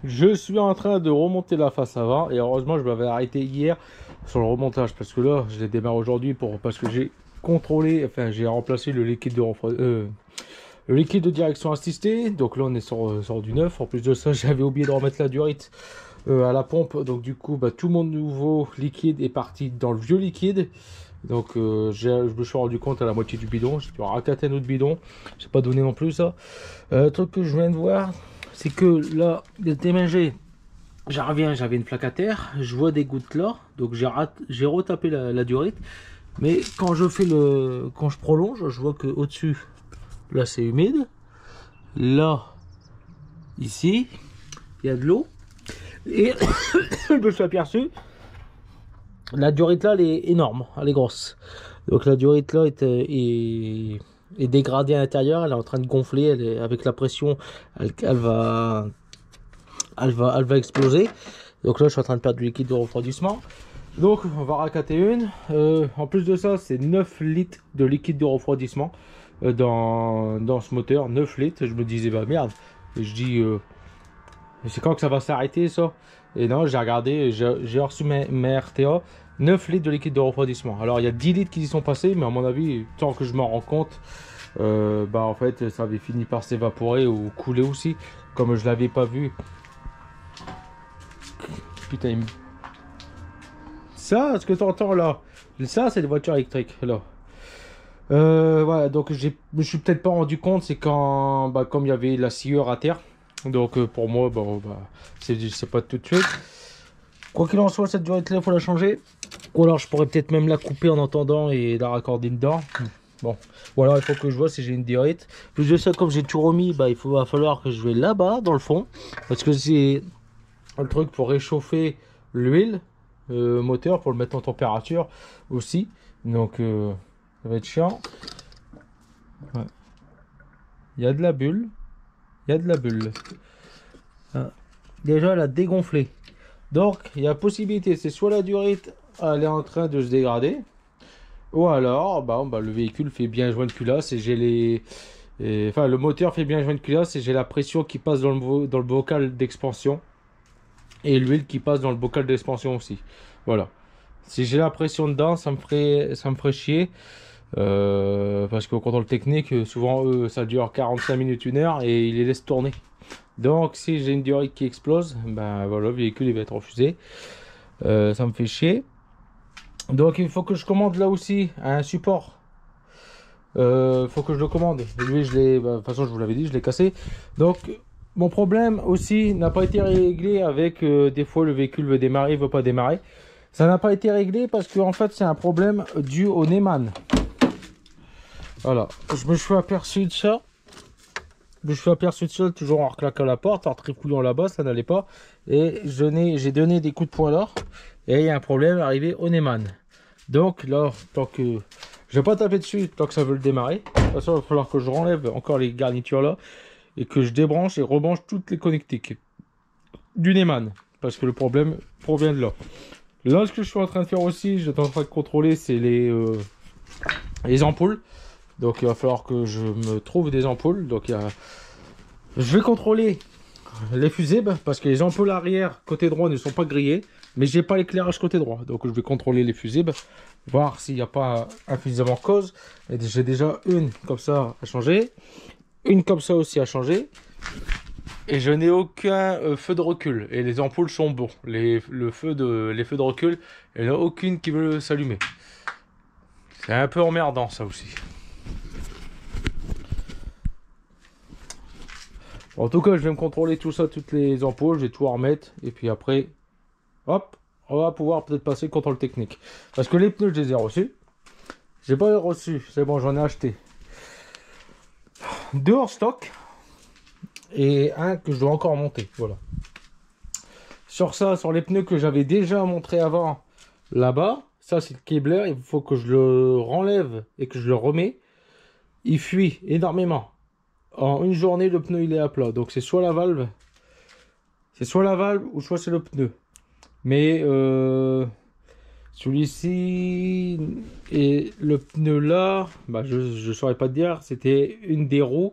Je suis en train de remonter la face avant et heureusement je m'avais arrêté hier sur le remontage parce que là je l'ai démarré aujourd'hui parce que j'ai contrôlé, enfin j'ai remplacé le liquide de le liquide de direction assistée. Donc là on est sur du neuf. En plus de ça j'avais oublié de remettre la durite à la pompe. Donc du coup tout mon nouveau liquide est parti dans le vieux liquide. Donc je me suis rendu compte à la moitié du bidon. J'ai dû racater un autre bidon. J'ai pas donné non plus ça. Truc que je viens de voir, c'est que là, le déménager, j'avais une plaque à terre, je vois des gouttes là, donc j'ai retapé la durite. Mais quand quand je prolonge, je vois que au-dessus, là c'est humide. Là, ici, il y a de l'eau. Et je me suis aperçu, la durite là, elle est énorme, elle est grosse. Donc la durite là est dégradée à l'intérieur, elle est en train de gonfler, avec la pression, elle va exploser. Donc là, je suis en train de perdre du liquide de refroidissement. Donc, on va racater une. En plus de ça, c'est 9 litres de liquide de refroidissement dans ce moteur. 9 litres. Je me disais, bah merde. Et je dis, c'est quand que ça va s'arrêter ça? Et non, j'ai regardé, j'ai reçu mes RTA. 9 litres de liquide de refroidissement. Alors, il y a 10 litres qui y sont passés, mais à mon avis, tant que je m'en rends compte, bah en fait, ça avait fini par s'évaporer ou couler aussi. Comme je l'avais pas vu. Putain, ça, ce que tu entends là, ça c'est des voitures électriques là. Voilà, donc je me suis peut-être pas rendu compte, c'est quand, comme il y avait la sciure à terre. Donc pour moi, bon, c'est pas tout de suite. Quoi qu'il en soit, cette durite là, il faut la changer. Ou alors je pourrais peut-être même la couper en entendant et la raccorder dedans. Bon, ou alors il faut que je vois si j'ai une durite. Plus de ça, comme j'ai tout remis, va falloir que je vais là-bas dans le fond. Parce que c'est un truc pour réchauffer l'huile moteur, pour le mettre en température aussi. Donc ça va être chiant. Ouais. Il y a de la bulle. Il y a de la bulle. Ah. Déjà elle a dégonflé. Donc il y a possibilité, c'est soit la durite elle est en train de se dégrader, ou alors le véhicule fait bien joint de culasse et j'ai enfin le moteur fait bien joint de culasse et j'ai la pression qui passe dans le bocal d'expansion. Et l'huile qui passe dans le bocal d'expansion aussi. Voilà. Si j'ai la pression dedans, ça me ferait chier. Parce qu'au contrôle technique, souvent eux, ça dure 45 minutes, 1 heure et ils les laissent tourner. Donc si j'ai une durite qui explose, ben voilà, le véhicule il va être refusé. Ça me fait chier. Donc il faut que je commande là aussi un support. Faut que je le commande. Lui, de toute façon, je vous l'avais dit, je l'ai cassé. Donc, mon problème aussi n'a pas été réglé avec des fois le véhicule veut démarrer, veut pas démarrer. Ça n'a pas été réglé parce que en fait, c'est un problème dû au Neyman. Voilà, je me suis aperçu de ça. Je me suis aperçu de ça toujours en reclaquant la porte, en trifouillant là-bas, ça n'allait pas. Et j'ai donné des coups de poing là. Et il y a un problème arrivé au Neyman. Donc là, tant que je vais pas taper dessus tant que ça veut le démarrer. De toute façon, il va falloir que je renlève encore les garnitures là et que je débranche et rebranche toutes les connectiques du Neyman parce que le problème provient de là. Là, ce que je suis en train de faire aussi, je suis en train de contrôler, c'est les ampoules. Donc il va falloir que je me trouve des ampoules. Donc je vais contrôler les fusibles parce que les ampoules arrière côté droit ne sont pas grillées, mais j'ai pas l'éclairage côté droit. Donc je vais contrôler les fusibles, voir s'il n'y a pas un fusible en cause. Et j'ai déjà une comme ça à changer, une comme ça aussi à changer. Et je n'ai aucun feu de recul. Et les ampoules sont bons. Les feux de recul, il n'y en a aucune qui veut s'allumer. C'est un peu emmerdant ça aussi. En tout cas, je vais me contrôler tout ça, toutes les ampoules, je vais tout remettre. Et puis après, hop, on va pouvoir peut-être passer le contrôle technique. Parce que les pneus, je les ai reçus. J'ai pas reçu, c'est bon, j'en ai acheté 2 hors stock. Et un que je dois encore monter, voilà. Sur ça, sur les pneus que j'avais déjà montré avant, là-bas, ça c'est le Kevlar, il faut que je le renlève et que je le remets. Il fuit énormément. En une journée, le pneu il est à plat. Donc c'est soit la valve ou soit c'est le pneu. Mais celui-ci et le pneu là, je saurais pas te dire. C'était une des roues.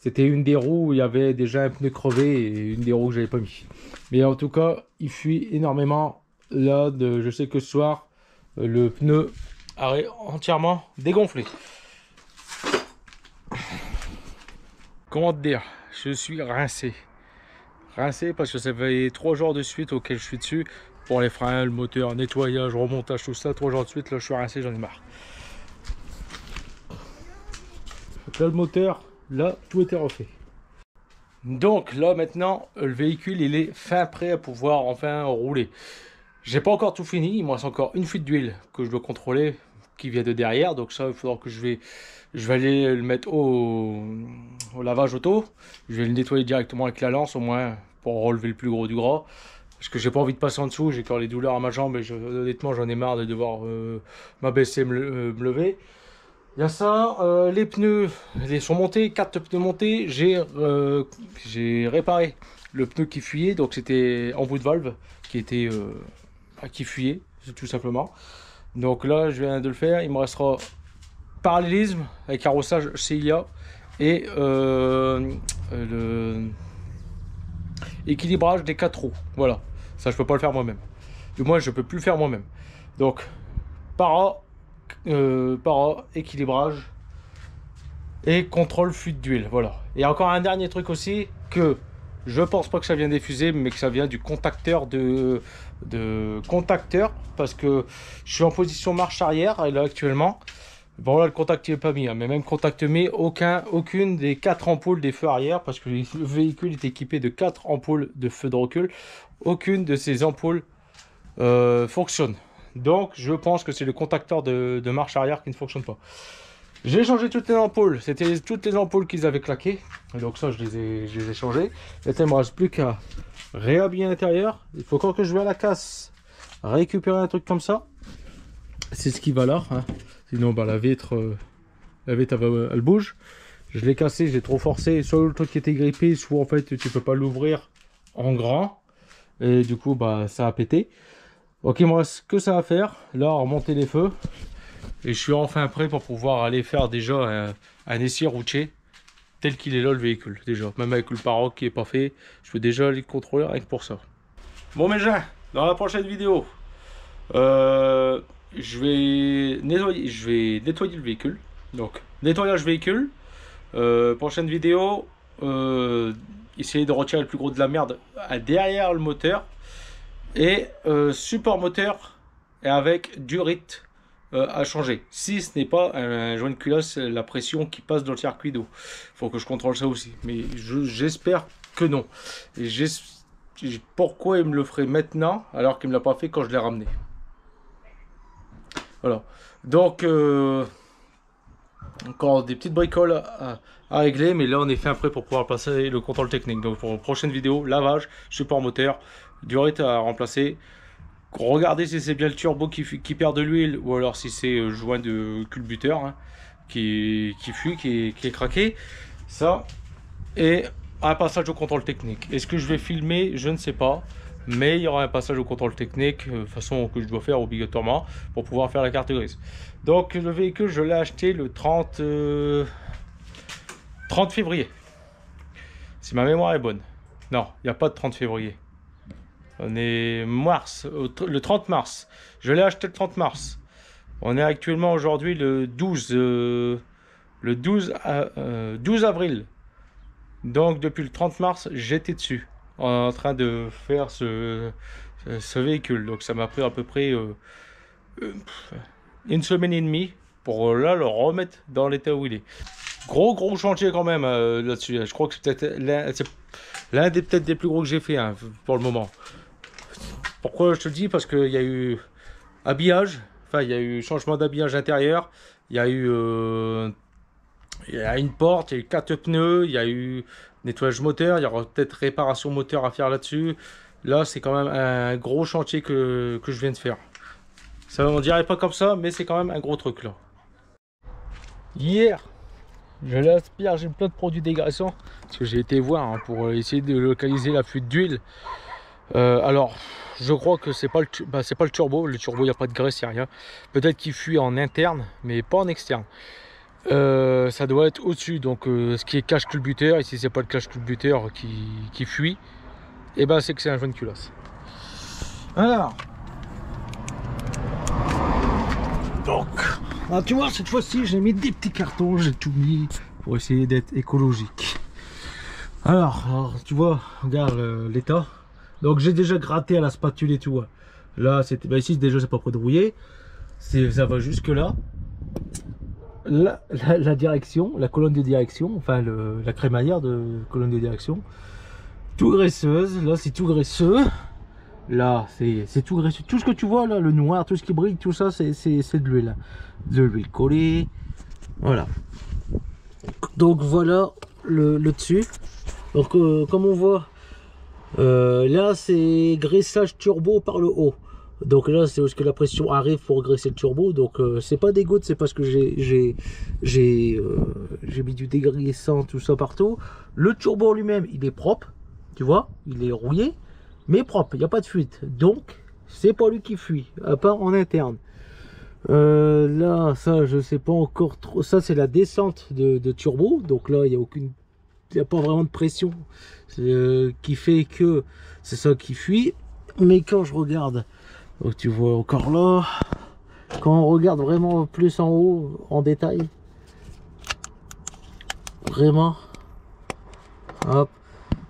C'était une des roues où il y avait déjà un pneu crevé et une des roues que j'avais pas mis. Mais en tout cas, il fuit énormément. Là, je sais que ce soir, le pneu est entièrement dégonflé. Comment te dire, je suis rincé. Rincé parce que ça fait 3 jours de suite auxquels je suis dessus. Pour les freins, le moteur, nettoyage, remontage, tout ça. 3 jours de suite, là je suis rincé, j'en ai marre. Donc là le moteur, là tout était refait. Donc là maintenant, le véhicule il est fin prêt à pouvoir enfin rouler. J'ai pas encore tout fini, il me reste encore une fuite d'huile que je dois contrôler qui vient de derrière. Donc ça il faudra que je vais aller le mettre au lavage auto. Je vais le nettoyer directement avec la lance au moins pour relever le plus gros du gras. Parce que j'ai pas envie de passer en dessous, j'ai encore les douleurs à ma jambe et honnêtement j'en ai marre de devoir m'abaisser, me lever. Il y a ça, les pneus ils sont montés, 4 pneus montés, j'ai réparé le pneu qui fuyait, donc c'était en bout de valve qui fuyait tout simplement. Donc là je viens de le faire, il me restera parallélisme avec carrossage CIA et le équilibrage des 4 roues. Voilà, ça je peux pas le faire moi-même. Du moins je peux plus le faire moi-même. Donc para, équilibrage et contrôle fuite d'huile. Voilà. Et encore un dernier truc aussi que je pense pas que ça vient des fusées, mais que ça vient du contacteur de contacteur, parce que je suis en position marche arrière et là actuellement. Bon là le contact il est pas mis, hein, mais même contact mis, aucune des 4 ampoules des feux arrière, parce que le véhicule est équipé de 4 ampoules de feu de recul, aucune de ces ampoules fonctionne. Donc je pense que c'est le contacteur de marche arrière qui ne fonctionne pas. J'ai changé toutes les ampoules, c'était toutes les ampoules qu'ils avaient claquées, et donc ça je les ai changées. Et il ne me reste plus qu'à réhabiller l'intérieur. Il faut encore que je vais à la casse récupérer un truc comme ça. C'est ce qui va là, hein. Sinon bah, la vitre elle bouge. Je l'ai cassé, je l'ai trop forcé. Soit le truc qui était grippé, soit en fait tu peux pas l'ouvrir en grand. Et du coup bah ça a pété. Ok, il me reste que ça à faire. Là, remonter les feux. Et je suis enfin prêt pour pouvoir aller faire déjà un essai routier tel qu'il est là le véhicule. Déjà, même avec le pare qui est pas fait, je peux déjà aller le contrôler rien que pour ça. Bon mes gens, dans la prochaine vidéo, je vais nettoyer le véhicule. Donc, nettoyage véhicule. Prochaine vidéo, essayer de retirer le plus gros de la merde derrière le moteur. Et support moteur et avec durite à changer. Si ce n'est pas un joint de culasse, la pression qui passe dans le circuit d'eau. Il faut que je contrôle ça aussi. Mais j'espère que non. Et pourquoi il me le ferait maintenant alors qu'il ne me l'a pas fait quand je l'ai ramené. Voilà. Donc, encore des petites bricoles à régler. Mais là, on est fin prêt pour pouvoir passer le contrôle technique. Donc, pour une prochaine vidéo, lavage, support moteur, durite à remplacer. Regardez si c'est bien le turbo qui perd de l'huile ou alors si c'est joint de culbuteur hein, qui fuit, qui est craqué. Ça. Et un passage au contrôle technique. Est-ce que je vais filmer? Je ne sais pas. Mais il y aura un passage au contrôle technique, façon que je dois faire obligatoirement pour pouvoir faire la carte grise. Donc le véhicule, je l'ai acheté le 30 février. Si ma mémoire est bonne. Non, il n'y a pas de 30 février. On est le 30 mars. Je l'ai acheté le 30 mars. On est actuellement aujourd'hui le 12 avril. Donc depuis le 30 mars, j'étais dessus en train de faire ce véhicule. Donc ça m'a pris à peu près une semaine et demie pour là le remettre dans l'état où il est. Gros chantier quand même là-dessus. Je crois que c'est peut-être l'un des plus gros que j'ai fait hein, pour le moment. Pourquoi je te le dis? Parce qu'il y a eu habillage, enfin il y a eu changement d'habillage intérieur, il y a eu une porte, il y a eu 4 pneus, il y a eu nettoyage moteur, il y aura peut-être réparation moteur à faire là-dessus. Là c'est quand même un gros chantier que je viens de faire. Ça on dirait pas comme ça, mais c'est quand même un gros truc là. Hier, je l'aspire, j'ai plein de produits dégraissants, parce que j'ai été voir hein, pour essayer de localiser la fuite d'huile. Alors, je crois que c'est pas le turbo. Le turbo, il n'y a pas de graisse, il n'y a rien. Peut-être qu'il fuit en interne, mais pas en externe. Ça doit être au-dessus, donc ce qui est cache culbuteur, et si c'est pas le cache culbuteur qui fuit, et ben c'est que c'est un joint de culasse. Alors, donc, ah, tu vois, cette fois-ci j'ai mis des petits cartons, j'ai tout mis pour essayer d'être écologique. Alors, tu vois, regarde l'état. Donc j'ai déjà gratté à la spatule et tout. Hein. Là, c'était, bah, ici déjà c'est pas près de rouiller, ça va jusque là. La direction, la colonne de direction, enfin la crémaillère de colonne de direction, tout graisseuse. Là c'est tout graisseux. Là c'est tout graisseux. Tout ce que tu vois là, le noir, tout ce qui brille, tout ça c'est de l'huile. De l'huile collée. Voilà. Donc voilà le dessus. Donc comme on voit, là c'est graissage turbo par le haut. Donc là c'est parce que la pression arrive pour graisser le turbo. Donc c'est pas des gouttes, c'est parce que j'ai mis du dégraissant tout ça partout. Le turbo lui-même il est propre, tu vois, il est rouillé mais propre, il n'y a pas de fuite. Donc c'est pas lui qui fuit, à part en interne. Là ça je sais pas encore trop. Ça c'est la descente de turbo. Donc là il n'y a pas vraiment de pression qui fait que c'est ça qui fuit. Mais quand je regarde, donc tu vois encore là, quand on regarde vraiment plus en haut, en détail, vraiment, hop,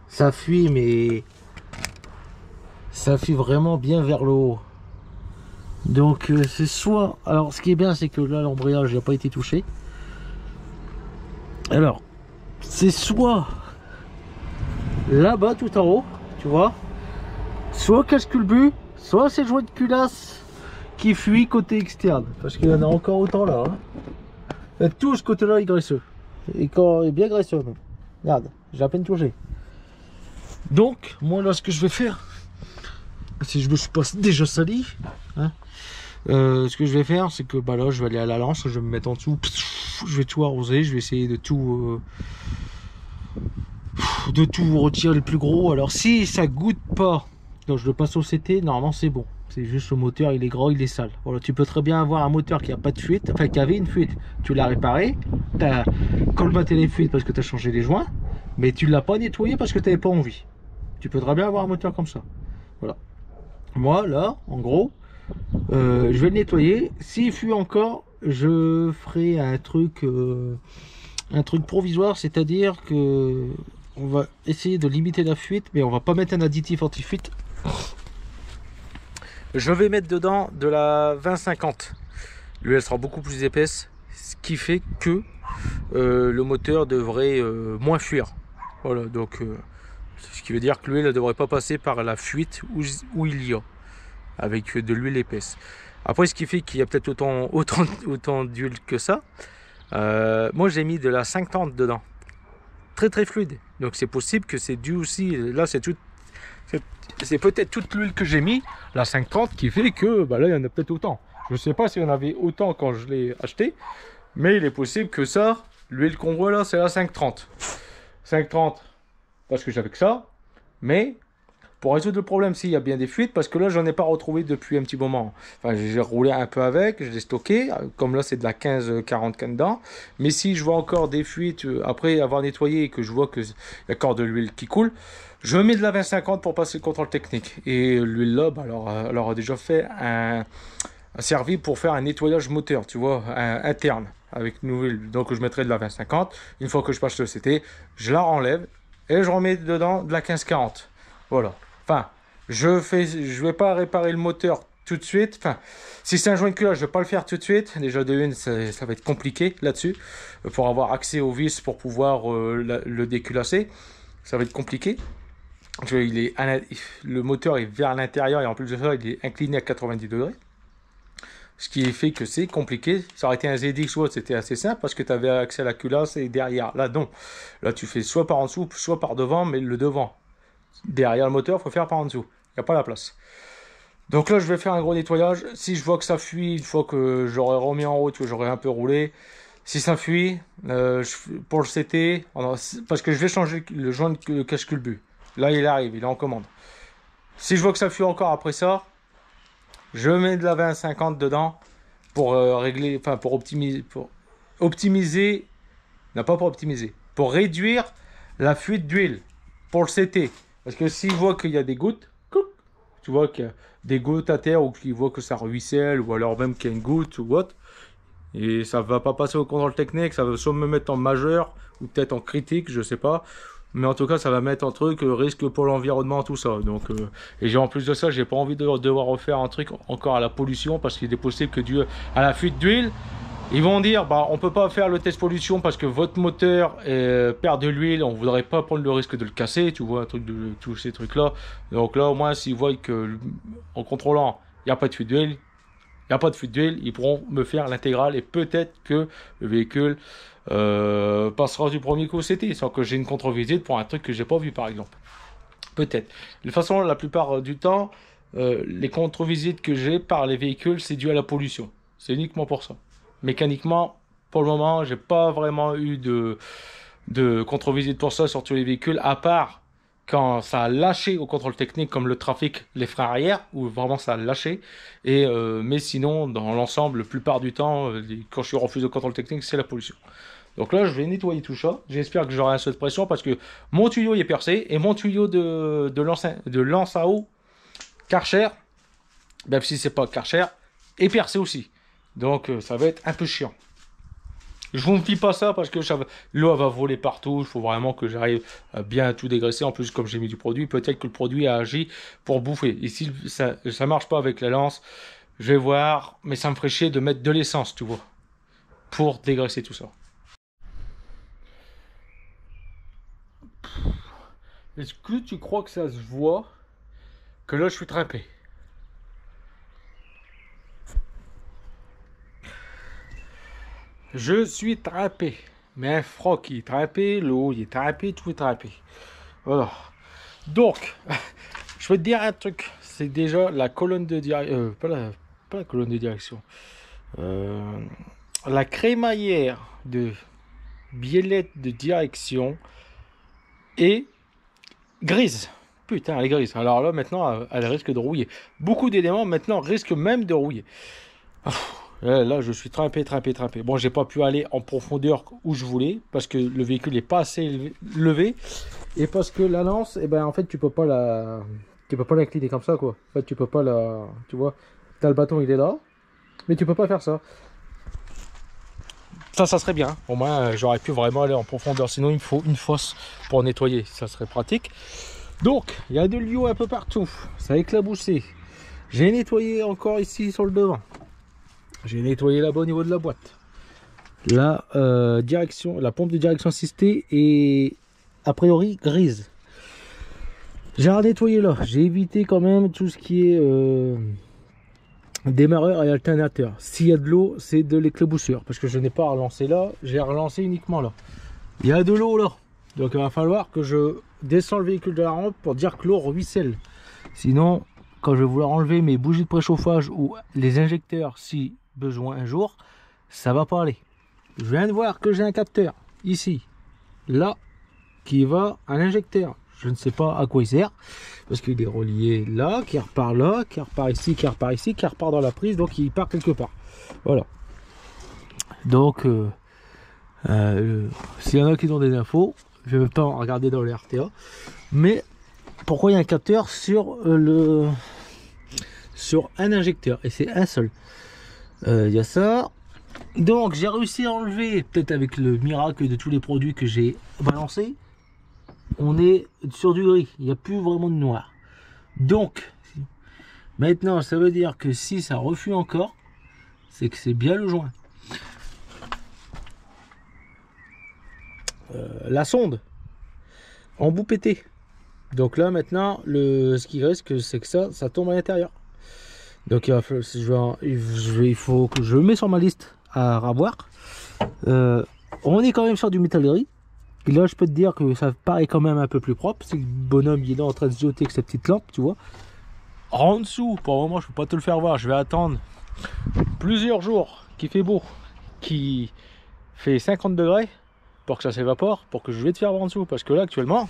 ça fuit, mais ça fuit vraiment bien vers le haut. Donc c'est soit, alors ce qui est bien c'est que là l'embrayage n'a pas été touché. Alors c'est soit là-bas tout en haut, tu vois, soit cache-culbut, soit c'est le joint de culasse qui fuit côté externe, parce qu'il y en a encore autant là. Hein. Tout ce côté là est graisseux, et quand il est bien graisseux même. Regarde, j'ai à peine touché. Donc moi là ce que je vais faire, si je me suis pas déjà sali, hein, ce que je vais faire c'est que bah là je vais aller à la lance, je vais me mettre en dessous, je vais tout arroser, je vais essayer de tout retirer le plus gros. Alors si ça goûte pas, donc je le passe au CT, normalement c'est bon. C'est juste le moteur, il est gras, il est sale. Voilà, tu peux très bien avoir un moteur qui a pas de fuite, enfin qui avait une fuite. Tu l'as réparé, tu as colmaté les fuites parce que tu as changé les joints, mais tu l'as pas nettoyé parce que tu n'avais pas envie. Tu peux très bien avoir un moteur comme ça. Voilà. Moi là, en gros, je vais le nettoyer. S'il fuit encore, je ferai un truc provisoire, c'est-à-dire que on va essayer de limiter la fuite, mais on va pas mettre un additif anti-fuite. Je vais mettre dedans de la 20-50. L'huile sera beaucoup plus épaisse, ce qui fait que le moteur devrait moins fuir. Voilà, donc ce qui veut dire que l'huile ne devrait pas passer par la fuite où il y a, avec de l'huile épaisse. Après, ce qui fait qu'il y a peut-être autant d'huile que ça. Moi, j'ai mis de la 50 dedans, très très fluide. Donc c'est possible que c'est dû aussi. Là, c'est peut-être toute l'huile que j'ai mis, la 530, qui fait que bah là il y en a peut-être autant. Je ne sais pas s'il y en avait autant quand je l'ai acheté, mais il est possible que ça, l'huile qu'on voit là, c'est la 530. 530 parce que j'avais que ça, mais pour résoudre le problème, s'il y a bien des fuites, parce que là j'en ai pas retrouvé depuis un petit moment. Enfin, j'ai roulé un peu avec, je l'ai stocké, comme là c'est de la 15-40 cannes dedans. Mais si je vois encore des fuites après avoir nettoyé et que je vois qu'il y a encore de l'huile qui coule, je mets de la 20-50 pour passer le contrôle technique. Et l'huile là, bah, alors a déjà fait a servi pour faire un nettoyage moteur, tu vois, interne avec une huile. Donc je mettrai de la 20-50. Une fois que je passe le CT, je la renlève et je remets dedans de la 15-40. Voilà. Enfin, je vais pas réparer le moteur tout de suite. Enfin, si c'est un joint de culasse, je vais pas le faire tout de suite. Déjà de une, ça va être compliqué là-dessus pour avoir accès aux vis pour pouvoir le déculasser. Ça va être compliqué. Le moteur est vers l'intérieur et en plus de ça, il est incliné à 90 degrés. Ce qui fait que c'est compliqué. Ça aurait été un ZX ou autre, c'était assez simple parce que tu avais accès à la culasse et derrière. Là, non. Là, tu fais soit par en dessous, soit par devant, mais le devant. Derrière le moteur, il faut faire par en dessous. Il n'y a pas la place. Donc là, je vais faire un gros nettoyage. Si je vois que ça fuit, une fois que j'aurai remis en route, que j'aurai un peu roulé, si ça fuit, pour le CT, parce que je vais changer le joint de cache-culbut. Là, il arrive, il est en commande. Si je vois que ça fuit encore après ça, je mets de la 20-50 dedans pour régler, enfin pour optimiser, pour optimiser, non pas pour optimiser, pour réduire la fuite d'huile pour le CT. Parce que s'il voit qu'il y a des gouttes, tu vois qu'il y a des gouttes à terre ou qu'il voit que ça ruisselle ou alors même qu'il y a une goutte ou autre, et ça va pas passer au contrôle technique, ça va soit me mettre en majeur ou peut-être en critique, je sais pas. Mais en tout cas, ça va mettre un truc risque pour l'environnement, tout ça. Donc, et j'ai en plus de ça, j'ai pas envie de devoir refaire un truc encore à la pollution parce qu'il est possible que dû à la fuite d'huile, ils vont dire bah on peut pas faire le test pollution parce que votre moteur perd de l'huile, on voudrait pas prendre le risque de le casser, tu vois, un truc de tous ces trucs là. Donc là au moins s'ils voient que en contrôlant il n'y a pas de fuite d'huile, il n'y a pas de fuite d'huile, ils pourront me faire l'intégrale et peut-être que le véhicule passera du premier coup au CT sans que j'ai une contre-visite pour un truc que j'ai pas vu par exemple. Peut-être. De toute façon la plupart du temps les contre-visites que j'ai par les véhicules c'est dû à la pollution. C'est uniquement pour ça. Mécaniquement, pour le moment, j'ai pas vraiment eu de contre-visite pour ça sur tous les véhicules, à part quand ça a lâché au contrôle technique, comme le trafic, les freins arrière, où vraiment ça a lâché. Et, mais sinon, dans l'ensemble, la plupart du temps, quand je suis refusé au contrôle technique, c'est la pollution. Donc là, je vais nettoyer tout ça. J'espère que j'aurai un peu de pression parce que mon tuyau il est percé et mon tuyau de lance à eau Karcher, même si c'est pas Karcher, est percé aussi. Donc ça va être un peu chiant. Je vous fie pas ça parce que l'eau va voler partout. Il faut vraiment que j'arrive à bien tout dégraisser. En plus, comme j'ai mis du produit, peut-être que le produit a agi pour bouffer. Et si ça marche pas avec la lance, je vais voir. Mais ça me ferait chier de mettre de l'essence, tu vois, pour dégraisser tout ça. Est-ce que tu crois que ça se voit que là je suis trempé? Je suis trempé. Mais un froc il est trempé, l'eau il est trempé, tout est trempé. Voilà. Donc, je vais te dire un truc. C'est déjà la colonne de direction. Pas la colonne de direction. La crémaillère de biellette de direction est grise. Putain, elle est grise. Alors là, maintenant, elle risque de rouiller. Beaucoup d'éléments maintenant risquent même de rouiller. Là, je suis trempé. Bon, j'ai pas pu aller en profondeur où je voulais parce que le véhicule n'est pas assez levé et parce que la lance, eh ben, en fait, tu peux pas l'incliner comme ça, quoi. En fait, tu peux pas la, tu vois, t'as le bâton, il est là, mais tu peux pas faire ça. Ça serait bien. Au moins, j'aurais pu vraiment aller en profondeur. Sinon, il me faut une fosse pour nettoyer. Ça serait pratique. Donc, il y a de l'eau un peu partout. Ça a éclaboussé. J'ai nettoyé encore ici sur le devant. J'ai nettoyé là-bas au niveau de la boîte. La pompe de direction assistée est a priori grise. J'ai nettoyé là. J'ai évité quand même tout ce qui est démarreur et alternateur. S'il y a de l'eau, c'est de l'éclaboussure. Parce que je n'ai pas relancé là. J'ai relancé uniquement là. Il y a de l'eau là. Donc il va falloir que je descends le véhicule de la rampe pour dire que l'eau ruisselle. Sinon, quand je vais vouloir enlever mes bougies de préchauffage ou les injecteurs, si besoin un jour, ça va pas aller. Je viens de voir que j'ai un capteur ici, là, qui va à l'injecteur. Je ne sais pas à quoi il sert parce qu'il est relié là, qui repart là, qui repart ici, qui repart ici, qui repart dans la prise, donc il part quelque part. Voilà. Donc s'il y en a qui ont des infos, je vais même pas regarder dans les RTA, mais pourquoi il y a un capteur sur un injecteur et c'est un seul. Il y a ça. Donc j'ai réussi à enlever, peut-être avec le miracle de tous les produits que j'ai balancés, on est sur du gris, il n'y a plus vraiment de noir. Donc maintenant ça veut dire que si ça refuse encore, c'est que c'est bien le joint. La sonde embout pété. Donc là maintenant ce qui risque c'est que ça tombe à l'intérieur. Donc il faut que je le mets sur ma liste à revoir. On est quand même sur du métal gris. Et là je peux te dire que ça paraît quand même un peu plus propre. C'est que le bonhomme il est là en train de se jeter avec sa petite lampe, tu vois. En dessous, pour le moment je peux pas te le faire voir. Je vais attendre plusieurs jours qu'il fait beau, qui fait 50 degrés pour que ça s'évapore, pour que je vais te faire voir en dessous. Parce que là actuellement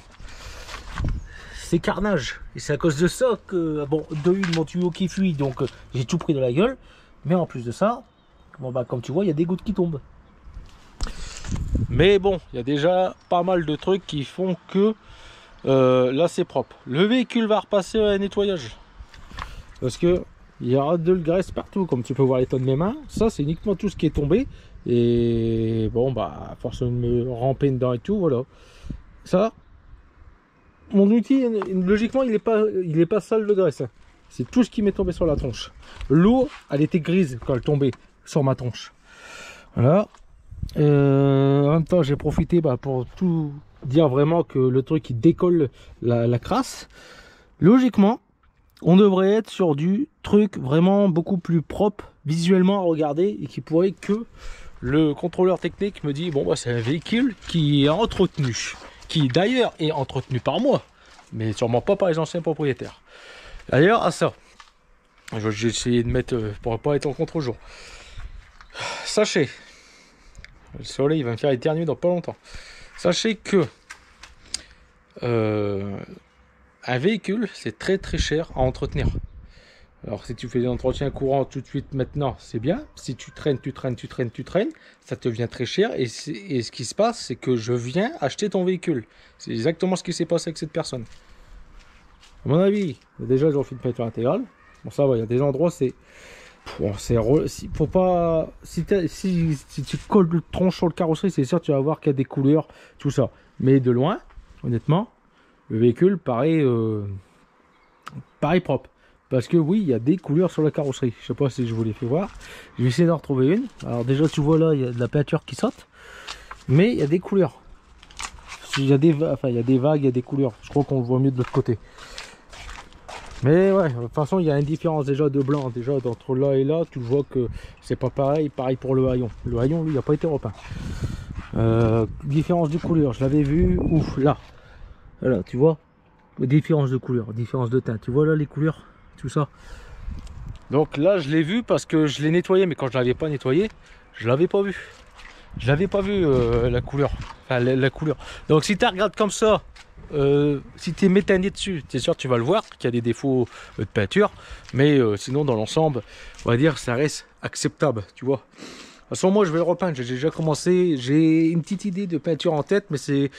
c'est carnage. Et c'est à cause de ça que, bon, de une, mon tuyau qui fuit, donc j'ai tout pris de la gueule. Mais en plus de ça, bon bah comme tu vois, il y a des gouttes qui tombent. Mais bon, il y a déjà pas mal de trucs qui font que là c'est propre. Le véhicule va repasser à un nettoyage. Parce que il y aura de la graisse partout, comme tu peux voir l'état de mes mains. Ça c'est uniquement tout ce qui est tombé. Et bon bah à force de me ramper dedans et tout, voilà. Ça, mon outil, logiquement il est pas sale de graisse. C'est tout ce qui m'est tombé sur la tronche. L'eau, elle était grise quand elle tombait sur ma tronche. Voilà. En même temps, j'ai profité pour tout dire vraiment que le truc qui décolle la crasse. Logiquement, on devrait être sur du truc vraiment beaucoup plus propre visuellement à regarder et qui pourrait que le contrôleur technique me dit bon bah c'est un véhicule qui est entretenu, qui d'ailleurs est entretenu par moi, mais sûrement pas par les anciens propriétaires. D'ailleurs, à ça, j'ai essayé de mettre pour pas être en contre-jour. Sachez, le soleil il va me faire éternuer dans pas longtemps. Sachez que un véhicule c'est très très cher à entretenir. Alors si tu fais des entretiens courants tout de suite maintenant, c'est bien. Si tu traînes, ça te devient très cher. Et ce qui se passe, c'est que je viens acheter ton véhicule. C'est exactement ce qui s'est passé avec cette personne. À mon avis, déjà j'en fais une peinture intégrale. Bon ça va, il y a des endroits c'est... Bon, faut pas... Si tu colles le tronche sur le carrosserie, c'est sûr tu vas voir qu'il y a des couleurs, tout ça. Mais de loin, honnêtement, le véhicule paraît propre. Parce que oui, il y a des couleurs sur la carrosserie. Je sais pas si je vous les fais voir. Je vais essayer d'en retrouver une. Alors déjà tu vois là, il y a de la peinture qui saute. Mais il y a des couleurs. Il y a des vagues, il y a des couleurs. Je crois qu'on le voit mieux de l'autre côté. Mais ouais, de toute façon, il y a une différence déjà de blanc. Déjà, entre là et là, tu vois que c'est pas pareil. Pareil pour le haillon. Le haillon, lui, il n'a pas été repeint. Différence de couleur, je l'avais vu. Ouf, là. Voilà, tu vois. Différence de couleur, différence de teint. Tu vois là les couleurs, tout ça. Donc là, je l'ai vu parce que je l'ai nettoyé. Mais quand je ne l'avais pas nettoyé, je l'avais pas vu. Je l'avais pas vu la couleur. Enfin, la couleur. Donc si tu regardes comme ça, si tu es métallier dessus, c'est sûr tu vas le voir qu'il y a des défauts de peinture, mais sinon dans l'ensemble on va dire ça reste acceptable, tu vois. De toute façon moi je vais le repeindre, j'ai déjà commencé, j'ai une petite idée de peinture en tête, mais c'est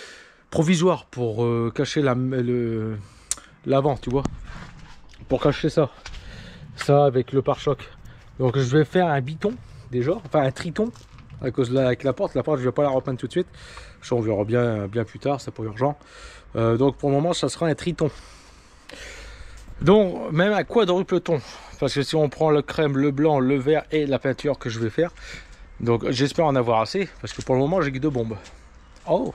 provisoire pour cacher l'avant, tu vois, pour cacher ça avec le pare-choc. Donc je vais faire un biton déjà, enfin un triton, à cause de avec la porte je vais pas la repeindre tout de suite, ça on verra bien plus tard, c'est pas urgent. Donc pour le moment ça sera un triton, donc même un quadruple ton, parce que si on prend le crème, le blanc, le vert et la peinture que je vais faire, donc j'espère en avoir assez, parce que pour le moment j'ai que 2 bombes. Oh,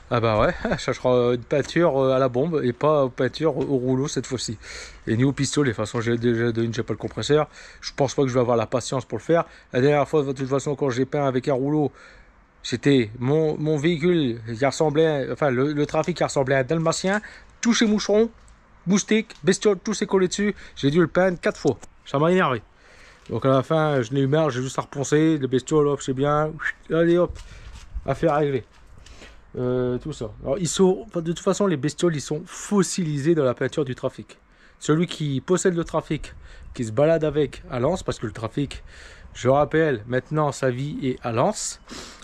ah bah ouais, ça sera une peinture à la bombe et pas peinture au rouleau cette fois-ci, et ni au pistolet. De toute façon j'ai déjà j'ai pas le compresseur, je pense pas que je vais avoir la patience pour le faire. La dernière fois de toute façon quand j'ai peint avec un rouleau, c'était mon véhicule qui ressemblait, enfin le trafic qui ressemblait à un dalmatien, touché moucheron, moustique, bestiole, tout s'est collé dessus. J'ai dû le peindre 4 fois, ça m'a énervé. Donc à la fin je n'ai eu marre, j'ai juste à reponcer, le bestiole, hop c'est bien, allez hop, affaire réglée. Tout ça. Alors ils sont, de toute façon les bestioles ils sont fossilisés dans la peinture du trafic. Celui qui possède le trafic, qui se balade avec à Lens, parce que le trafic, je rappelle, maintenant sa vie est à Lens.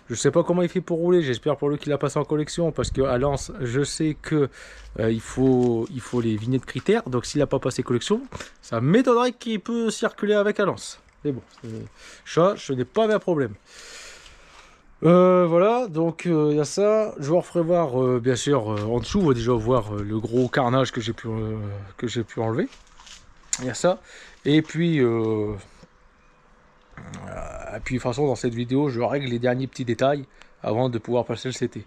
Je sais pas comment il fait pour rouler, j'espère pour lui qu'il a passé en collection, parce que à Lens, je sais que il faut les vignettes critères, donc s'il n'a pas passé collection, ça m'étonnerait qu'il peut circuler avec à Lens. Mais bon, ça, je n'ai pas un problème. Voilà, donc il y a ça. Je vous referai voir bien sûr en dessous, on va déjà voir le gros carnage que j'ai pu enlever. Il y a ça. Et puis de toute façon dans cette vidéo je règle les derniers petits détails avant de pouvoir passer le CT.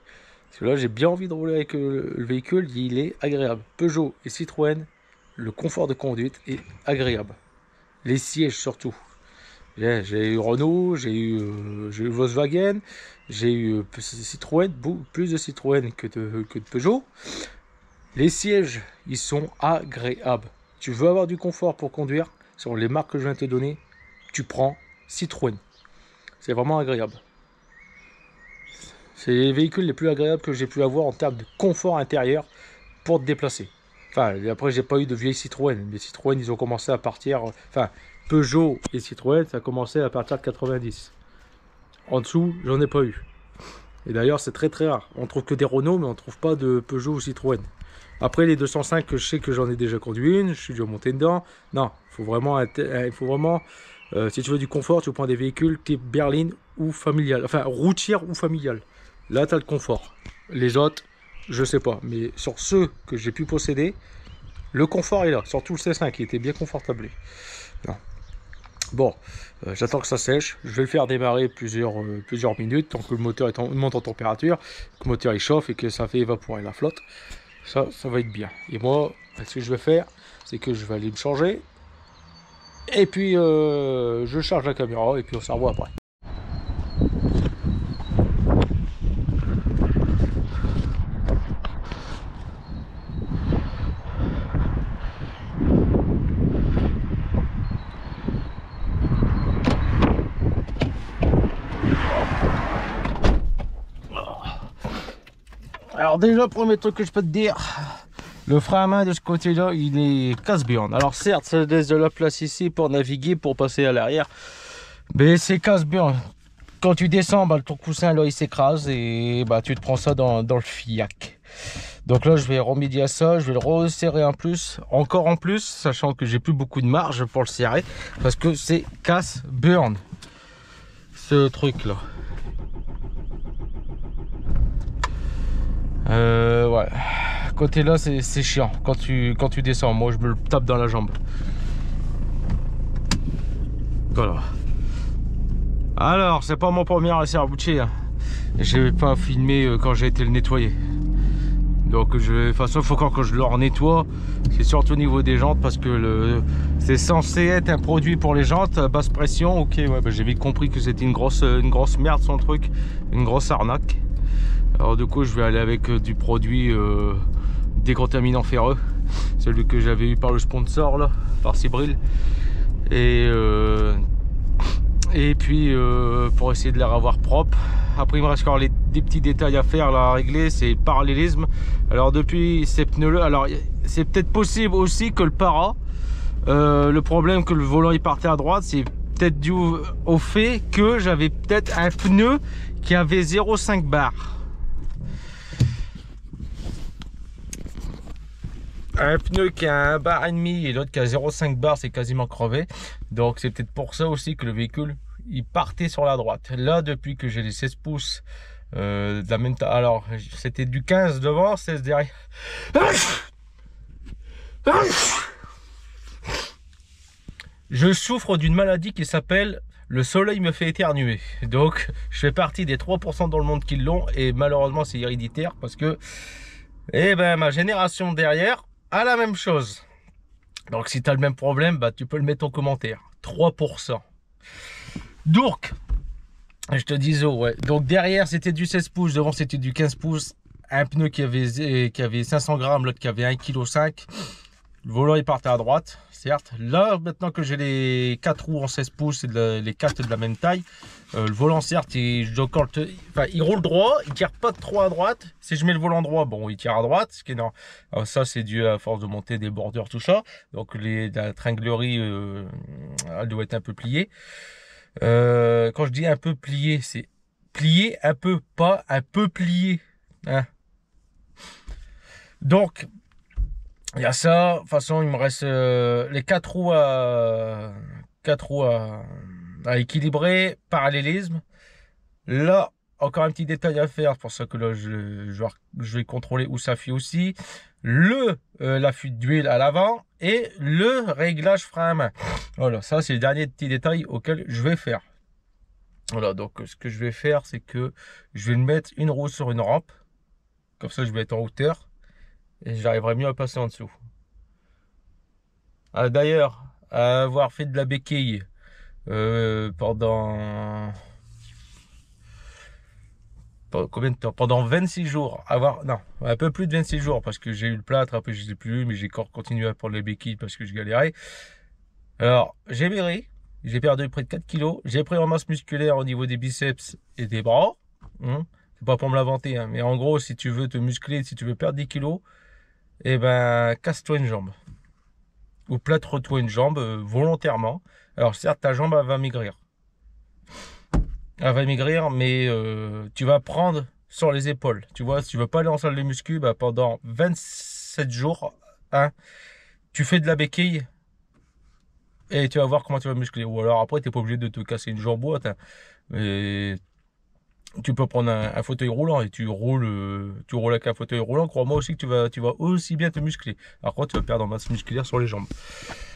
Parce que là j'ai bien envie de rouler avec le véhicule, il est agréable. Peugeot et Citroën, le confort de conduite est agréable. Les sièges surtout. J'ai eu Renault, j'ai eu Volkswagen, j'ai eu Citroën, plus de Citroën que de Peugeot. Les sièges, ils sont agréables. Tu veux avoir du confort pour conduire, sur les marques que je viens de te donner, tu prends Citroën. C'est vraiment agréable. C'est les véhicules les plus agréables que j'ai pu avoir en termes de confort intérieur pour te déplacer. Enfin, après, j'ai pas eu de vieilles Citroën. Les Citroën, ils ont commencé à partir... Enfin, Peugeot et Citroën, ça a commencé à partir de 90. En dessous, j'en ai pas eu. Et d'ailleurs, c'est très très rare. On trouve que des Renault, mais on trouve pas de Peugeot ou Citroën. Après, les 205, je sais que j'en ai déjà conduit une, je suis déjà monté dedans. Non, il faut vraiment si tu veux du confort, tu prends des véhicules type berline ou familial. Enfin, routière ou familiale. Là, tu as le confort. Les autres, je sais pas. Mais sur ceux que j'ai pu posséder, le confort est là. Surtout le C5 qui était bien confortable. Non. Bon, j'attends que ça sèche. Je vais le faire démarrer plusieurs minutes tant que le moteur monte en température, que le moteur il chauffe et que ça fait évaporer la flotte. Ça va être bien. Et moi, ce que je vais faire, c'est que je vais aller me changer. Et puis, je charge la caméra et puis on se revoit après. Alors déjà, premier truc que je peux te dire, le frein à main de ce côté-là, il est casse-burn. Alors certes, ça laisse de la place ici pour naviguer, pour passer à l'arrière, mais c'est casse-burn. Quand tu descends, bah, ton coussin là, il s'écrase et bah, tu te prends ça dans le fiac. Donc là, je vais remédier à ça, je vais le resserrer encore en plus, sachant que j'ai plus beaucoup de marge pour le serrer, parce que c'est casse-burn, ce truc-là. Ouais, côté là c'est chiant quand tu descends. Moi je me le tape dans la jambe. Voilà. Alors c'est pas mon premier essai à boucher, hein. J'ai pas filmé quand j'ai été le nettoyer. Donc de toute façon il faut quand je le nettoie, c'est surtout au niveau des jantes parce que c'est censé être un produit pour les jantes à basse pression. Ok, ouais, bah, j'ai vite compris que c'était une grosse merde son truc, une grosse arnaque. Alors du coup je vais aller avec du produit décontaminant ferreux, celui que j'avais eu par le sponsor là, par Cibril, et puis pour essayer de les revoir propres. Après il me reste encore des petits détails à faire là, à régler, c'est le parallélisme. Alors depuis ces pneus là, alors c'est peut-être possible aussi que le para, le problème que le volant il partait à droite, c'est peut-être dû au fait que j'avais peut-être un pneu qui avait 0,5 bar. Un pneu qui a 1 bar et demi et l'autre qui a 0,5 bar, c'est quasiment crevé. Donc c'est peut-être pour ça aussi que le véhicule il partait sur la droite. Là, depuis que j'ai les 16 pouces de la même taille, alors c'était du 15 devant, 16 derrière. Je souffre d'une maladie qui s'appelle le soleil me fait éternuer. Donc je fais partie des 3% dans le monde qui l'ont et malheureusement c'est héréditaire parce que ma génération derrière a la même chose. Donc si tu as le même problème, bah, tu peux le mettre en commentaire. 3%. Donc, je te disais, ouais. Donc derrière c'était du 16 pouces, devant c'était du 15 pouces. Un pneu qui avait 500 grammes, l'autre qui avait 1,5 kg. Le volant il partait à droite, certes. Là, maintenant que j'ai les 4 roues en 16 pouces et les 4 de la même taille, le volant, certes, il roule droit, il tire pas trop à droite. Si je mets le volant droit, bon, il tire à droite, ce qui est normal. Alors ça, c'est dû à force de monter des bordures, tout ça. Donc la tringlerie, elle doit être un peu pliée. Quand je dis un peu plié, c'est plié un peu, pas un peu plié. Hein. Donc, il y a ça. De toute façon, il me reste les 4 roues à équilibrer, parallélisme. Là, encore un petit détail à faire, c'est pour ça que là, je vais contrôler où ça fuit aussi. La fuite d'huile à l'avant et le réglage frein à main. Voilà, ça c'est le dernier petit détail auquel je vais faire. Voilà, donc ce que je vais faire, c'est que je vais le mettre une roue sur une rampe. Comme ça, je vais être en hauteur. Et j'arriverai mieux à passer en dessous. D'ailleurs, avoir fait de la béquille pendant combien de temps? Pendant 26 jours. Non, un peu plus de 26 jours parce que j'ai eu le plâtre, après je ne sais plus, mais j'ai encore continué à prendre les béquilles parce que je galérais. Alors, j'ai maigri, j'ai perdu près de 4 kilos, j'ai pris en masse musculaire au niveau des biceps et des bras. C'est pas pour me l'inventer, hein, mais en gros, si tu veux te muscler, si tu veux perdre 10 kilos, eh ben, casse-toi une jambe. Ou plâtre-toi une jambe volontairement. Alors certes, ta jambe elle va maigrir. elle va maigrir, mais tu vas prendre sur les épaules. Tu vois, si tu veux pas aller en salle de muscu, bah, pendant 27 jours, hein, tu fais de la béquille et tu vas voir comment tu vas muscler. Ou alors après, tu n'es pas obligé de te casser une jambe ou autre, hein. Mais tu peux prendre un fauteuil roulant et tu roules avec un fauteuil roulant. Crois-moi aussi que tu vas aussi bien te muscler. Par contre, tu vas perdre en masse musculaire sur les jambes.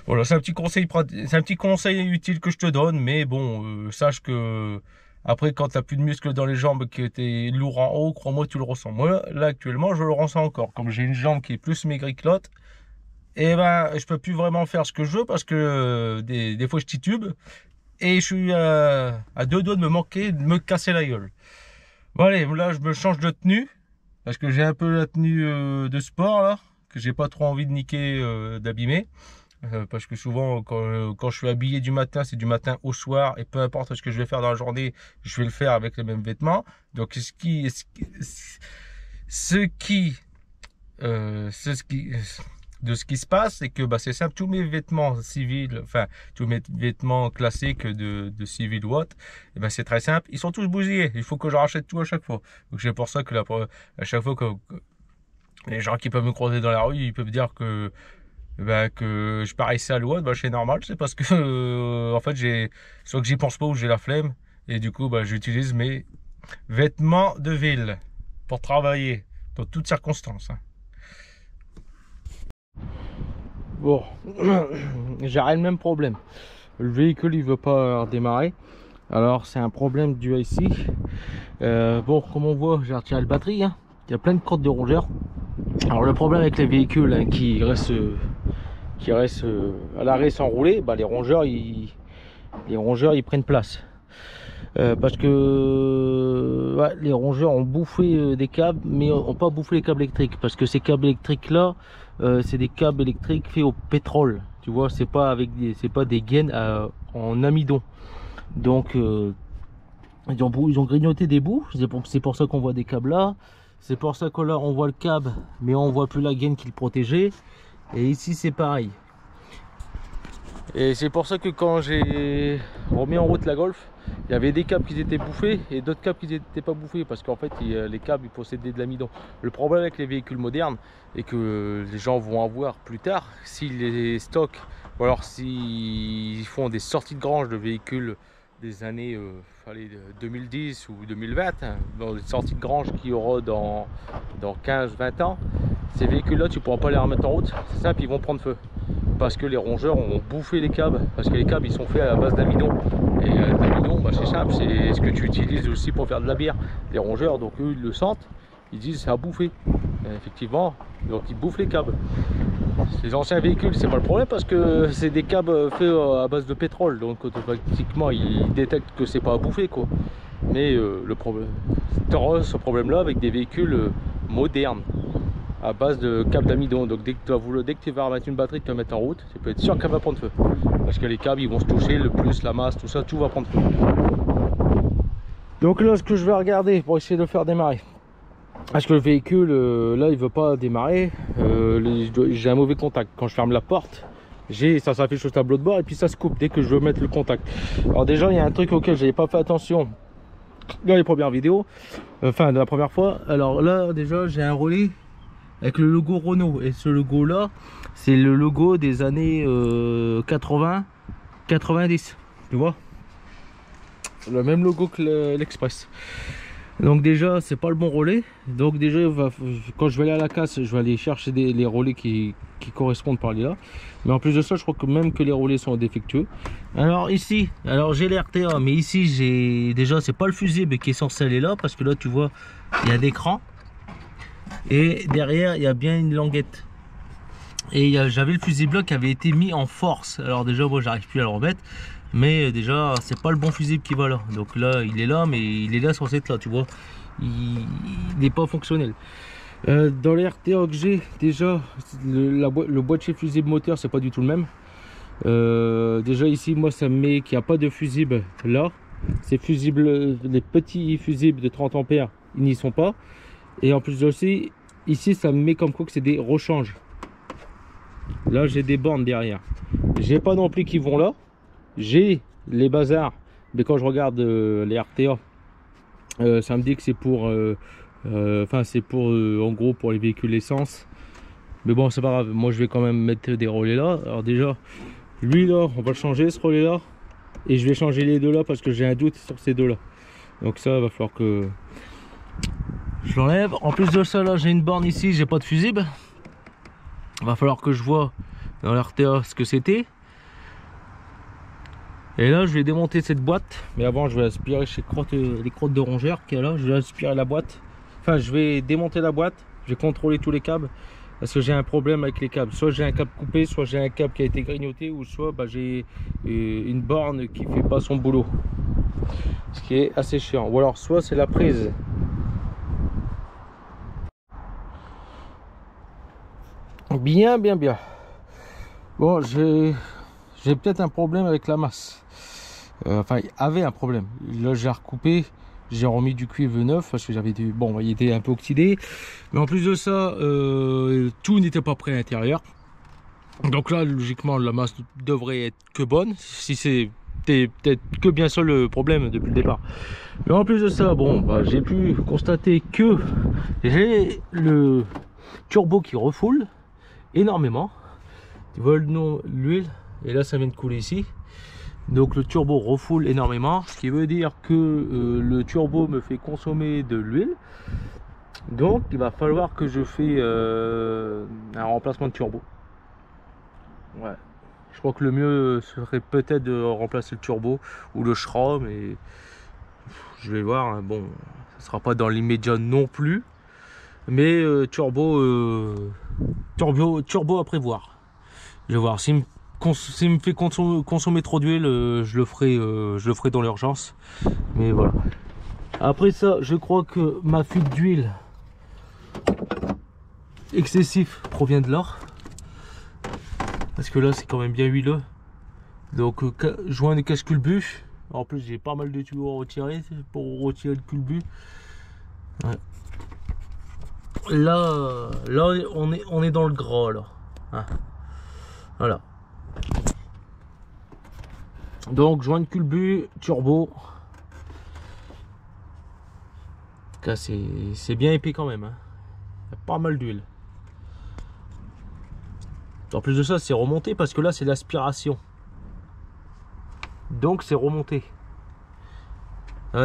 Voilà, c'est un petit conseil, c'est un petit conseil utile que je te donne, mais bon, sache que après, quand tu n'as plus de muscles dans les jambes, que tu es lourd en haut, crois-moi, tu le ressens. Moi, là, actuellement, je le ressens encore. Comme j'ai une jambe qui est plus maigrie que l'autre, et ben, je peux plus vraiment faire ce que je veux parce que des fois, je titube et je suis à deux doigts de me manquer, de me casser la gueule. Bon, allez, là, je me change de tenue parce que j'ai un peu la tenue de sport, là, que j'ai pas trop envie de niquer, d'abîmer. Parce que souvent, quand je suis habillé du matin, c'est du matin au soir, et peu importe ce que je vais faire dans la journée, je vais le faire avec les mêmes vêtements. Donc, ce qui se passe, c'est que bah, c'est simple, tous mes vêtements civils, enfin, tous mes vêtements classiques de civil ou autre, et ben, c'est très simple, ils sont tous bousillés. Il faut que je rachète tout à chaque fois. Donc, c'est pour ça que à chaque fois que les gens qui peuvent me croiser dans la rue, ils peuvent dire que je parie sale ou autre, bah, c'est normal, c'est parce que en fait soit que j'y pense pas ou j'ai la flemme et du coup bah, j'utilise mes vêtements de ville pour travailler dans toutes circonstances, hein. Bon, j'ai le même problème. Le véhicule il veut pas redémarrer. Alors c'est un problème dû à ici. Bon, comme on voit, j'ai retiré la batterie, hein. Il y a plein de crottes de rongeurs. Alors le problème avec les véhicules, hein, qui restent à l'arrêt sans rouler, bah, les rongeurs ils prennent place. Parce que ouais, les rongeurs ont bouffé des câbles, mais ont pas bouffé les câbles électriques, parce que ces câbles électriques là, c'est des câbles électriques faits au pétrole, tu vois, c'est pas des gaines en amidon. Donc ils ont grignoté des bouts, c'est pour ça qu'on voit des câbles là, c'est pour ça que là on voit le câble mais on voit plus la gaine qui le protégeait, et ici c'est pareil. Et c'est pour ça que quand j'ai remis en route la Golf, il y avait des câbles qui étaient bouffés et d'autres câbles qui n'étaient pas bouffés, parce qu'en fait les câbles ils possédaient de l'amidon. Le problème avec les véhicules modernes, et que les gens vont avoir plus tard, s'ils les stockent ou alors s'ils font des sorties de grange de véhicules des années 2010 ou 2020, hein, dans les sorties de grange qu'il y aura dans 15-20 ans, ces véhicules là tu ne pourras pas les remettre en route, c'est simple, ils vont prendre feu. Parce que les rongeurs ont bouffé les câbles, parce que les câbles ils sont faits à la base d'amidon, et l'amidon bah, c'est simple, c'est ce que tu utilises aussi pour faire de la bière. Les rongeurs, donc eux ils le sentent, ils disent c'est à bouffer, et effectivement, donc ils bouffent les câbles. Les anciens véhicules c'est pas le problème, parce que c'est des câbles faits à base de pétrole, donc automatiquement ils détectent que c'est pas à bouffer quoi. Mais le problème, tu auras ce problème là avec des véhicules modernes à base de câbles d'amidon. Donc dès que tu vas remettre une batterie, tu vas mettre en route, tu peux être sûr qu'elle va prendre feu, parce que les câbles ils vont se toucher, le plus la masse, tout ça, tout va prendre feu. Donc là ce que je vais regarder pour essayer de le faire démarrer, parce que le véhicule là il veut pas démarrer, j'ai un mauvais contact. Quand je ferme la porte, ça s'affiche au tableau de bord et puis ça se coupe dès que je veux mettre le contact. Alors déjà il y a un truc auquel j'avais pas fait attention dans les premières vidéos, enfin de la première fois. Alors là déjà j'ai un relais avec le logo Renault, et ce logo là c'est le logo des années 80-90, tu vois, le même logo que l'Express. Donc déjà c'est pas le bon relais, donc déjà quand je vais aller à la casse je vais aller chercher les relais qui correspondent par là. Mais en plus de ça je crois que même que les relais sont défectueux. Alors ici, j'ai l'RTA, mais ici j'ai déjà, c'est pas le fusible qui est censé aller là, parce que là tu vois il y a des crans et derrière il y a bien une languette, et j'avais le fusible qui avait été mis en force. Alors déjà moi j'arrive plus à le remettre, mais déjà c'est pas le bon fusible qui va là. Donc là il est là, mais il est là censé être là, tu vois, il n'est pas fonctionnel. Dans les RTA que j'ai, déjà le boîtier fusible moteur c'est pas du tout le même. Déjà ici moi ça me met qu'il n'y a pas de fusible là, ces fusibles, les petits fusibles de 30 ampères ils n'y sont pas, et en plus aussi ici ça me met comme quoi que c'est des rechanges. Là j'ai des bornes derrière, j'ai pas d'ampli qui vont là, j'ai les bazars mais quand je regarde les RTA, ça me dit que c'est pour c'est pour en gros pour les véhicules essence. Mais bon, c'est pas grave, moi je vais quand même mettre des relais là. Alors déjà, lui là, on va le changer ce relais là, et je vais changer les deux là parce que j'ai un doute sur ces deux là. Donc ça va falloir que je l'enlève. En plus de ça, là j'ai une borne ici, j'ai pas de fusible. Va falloir que je vois dans l'RTA ce que c'était. Et là je vais démonter cette boîte, mais avant je vais aspirer chez les crottes de rongeur qui est là. Je vais aspirer la boîte, enfin je vais démonter la boîte, je vais contrôler tous les câbles parce que j'ai un problème avec les câbles. Soit j'ai un câble coupé, soit j'ai un câble qui a été grignoté, ou soit j'ai une borne qui fait pas son boulot, ce qui est assez chiant. Ou alors soit c'est la prise. Bien. Bon, j'ai peut-être un problème avec la masse. Enfin, il avait un problème. Là, j'ai recoupé, j'ai remis du cuivre neuf parce que j'avais du. Bon, il était un peu oxydé. Mais en plus de ça, tout n'était pas prêt à l'intérieur. Donc là, logiquement, la masse devrait être que bonne. Si c'est peut-être que bien ça le problème depuis le départ. Mais en plus de ça, bon, j'ai pu constater que j'ai le turbo qui refoule énormément. Tu vois l'huile, et là ça vient de couler ici. Donc le turbo refoule énormément, ce qui veut dire que le turbo me fait consommer de l'huile. Donc il va falloir que je fais un remplacement de turbo. Ouais, je crois que le mieux serait peut-être de remplacer le turbo ou le SRA, mais je vais voir, hein. Bon, ça sera pas dans l'immédiat non plus, mais turbo à prévoir. Je vais voir s'il me fait consommer trop d'huile, je le ferai dans l'urgence. Mais voilà. Après ça, je crois que ma fuite d'huile excessif provient de là. Parce que là, c'est quand même bien huileux. Donc, joint des cache-culbut. En plus, j'ai pas mal de tuyaux à retirer pour retirer le culbut. Ouais. Là, on est dans le gras là. Hein. Voilà. Donc joint de culbut, turbo. C'est bien épais quand même. Hein. Il y a pas mal d'huile. En plus de ça, c'est remonté parce que là c'est l'aspiration. Donc c'est remonté.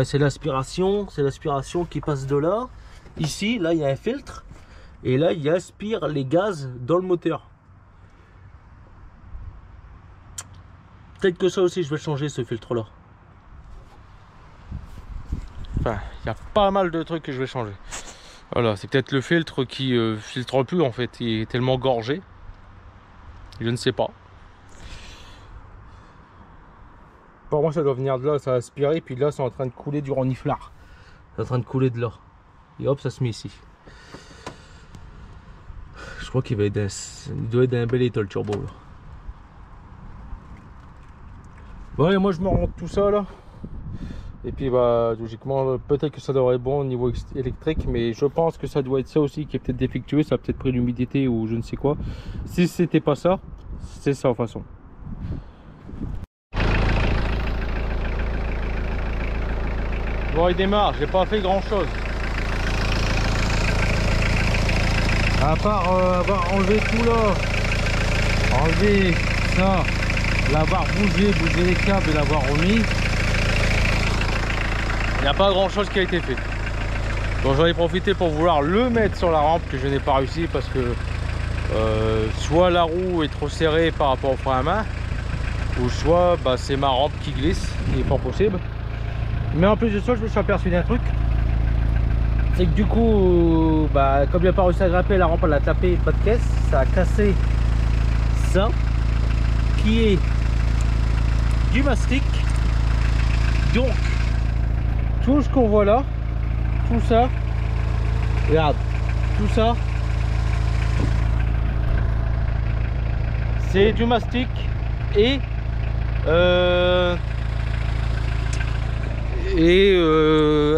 C'est l'aspiration qui passe de là. Ici, là il y a un filtre. Et là il aspire les gaz dans le moteur. Peut-être que ça aussi je vais changer ce filtre là. Enfin, il y a pas mal de trucs que je vais changer. Voilà, c'est peut-être le filtre qui filtre plus en fait. Il est tellement gorgé. Je ne sais pas. Pour moi ça doit venir de là, ça a aspiré. Puis là c'est en train de couler du reniflard. C'est en train de couler de là. Et hop, ça se met ici. Je crois qu'il doit être d'un bel état le turbo là. Bon allez, moi je me rends tout ça là. Et puis logiquement peut-être que ça devrait être bon au niveau électrique, mais je pense que ça doit être ça aussi qui est peut-être défectueux. Ça a peut-être pris l'humidité ou je ne sais quoi. Si c'était pas ça, c'est ça de toute façon. Bon, il démarre, j'ai pas fait grand chose à part avoir enlevé tout là, enlever ça, l'avoir bougé les câbles et l'avoir remis. Il n'y a pas grand chose qui a été fait. Donc j'en ai profité pour vouloir le mettre sur la rampe, que je n'ai pas réussi parce que soit la roue est trop serrée par rapport au frein à main, ou soit c'est ma rampe qui glisse, qui n'est pas possible. Mais en plus de ça, je me suis aperçu d'un truc, c'est que du coup comme il n'a pas réussi à grimper, la rampe elle a tapé, pas de caisse, ça a cassé ça qui est du mastic. Donc tout ce qu'on voit là, tout ça, regarde, tout ça c'est du mastic et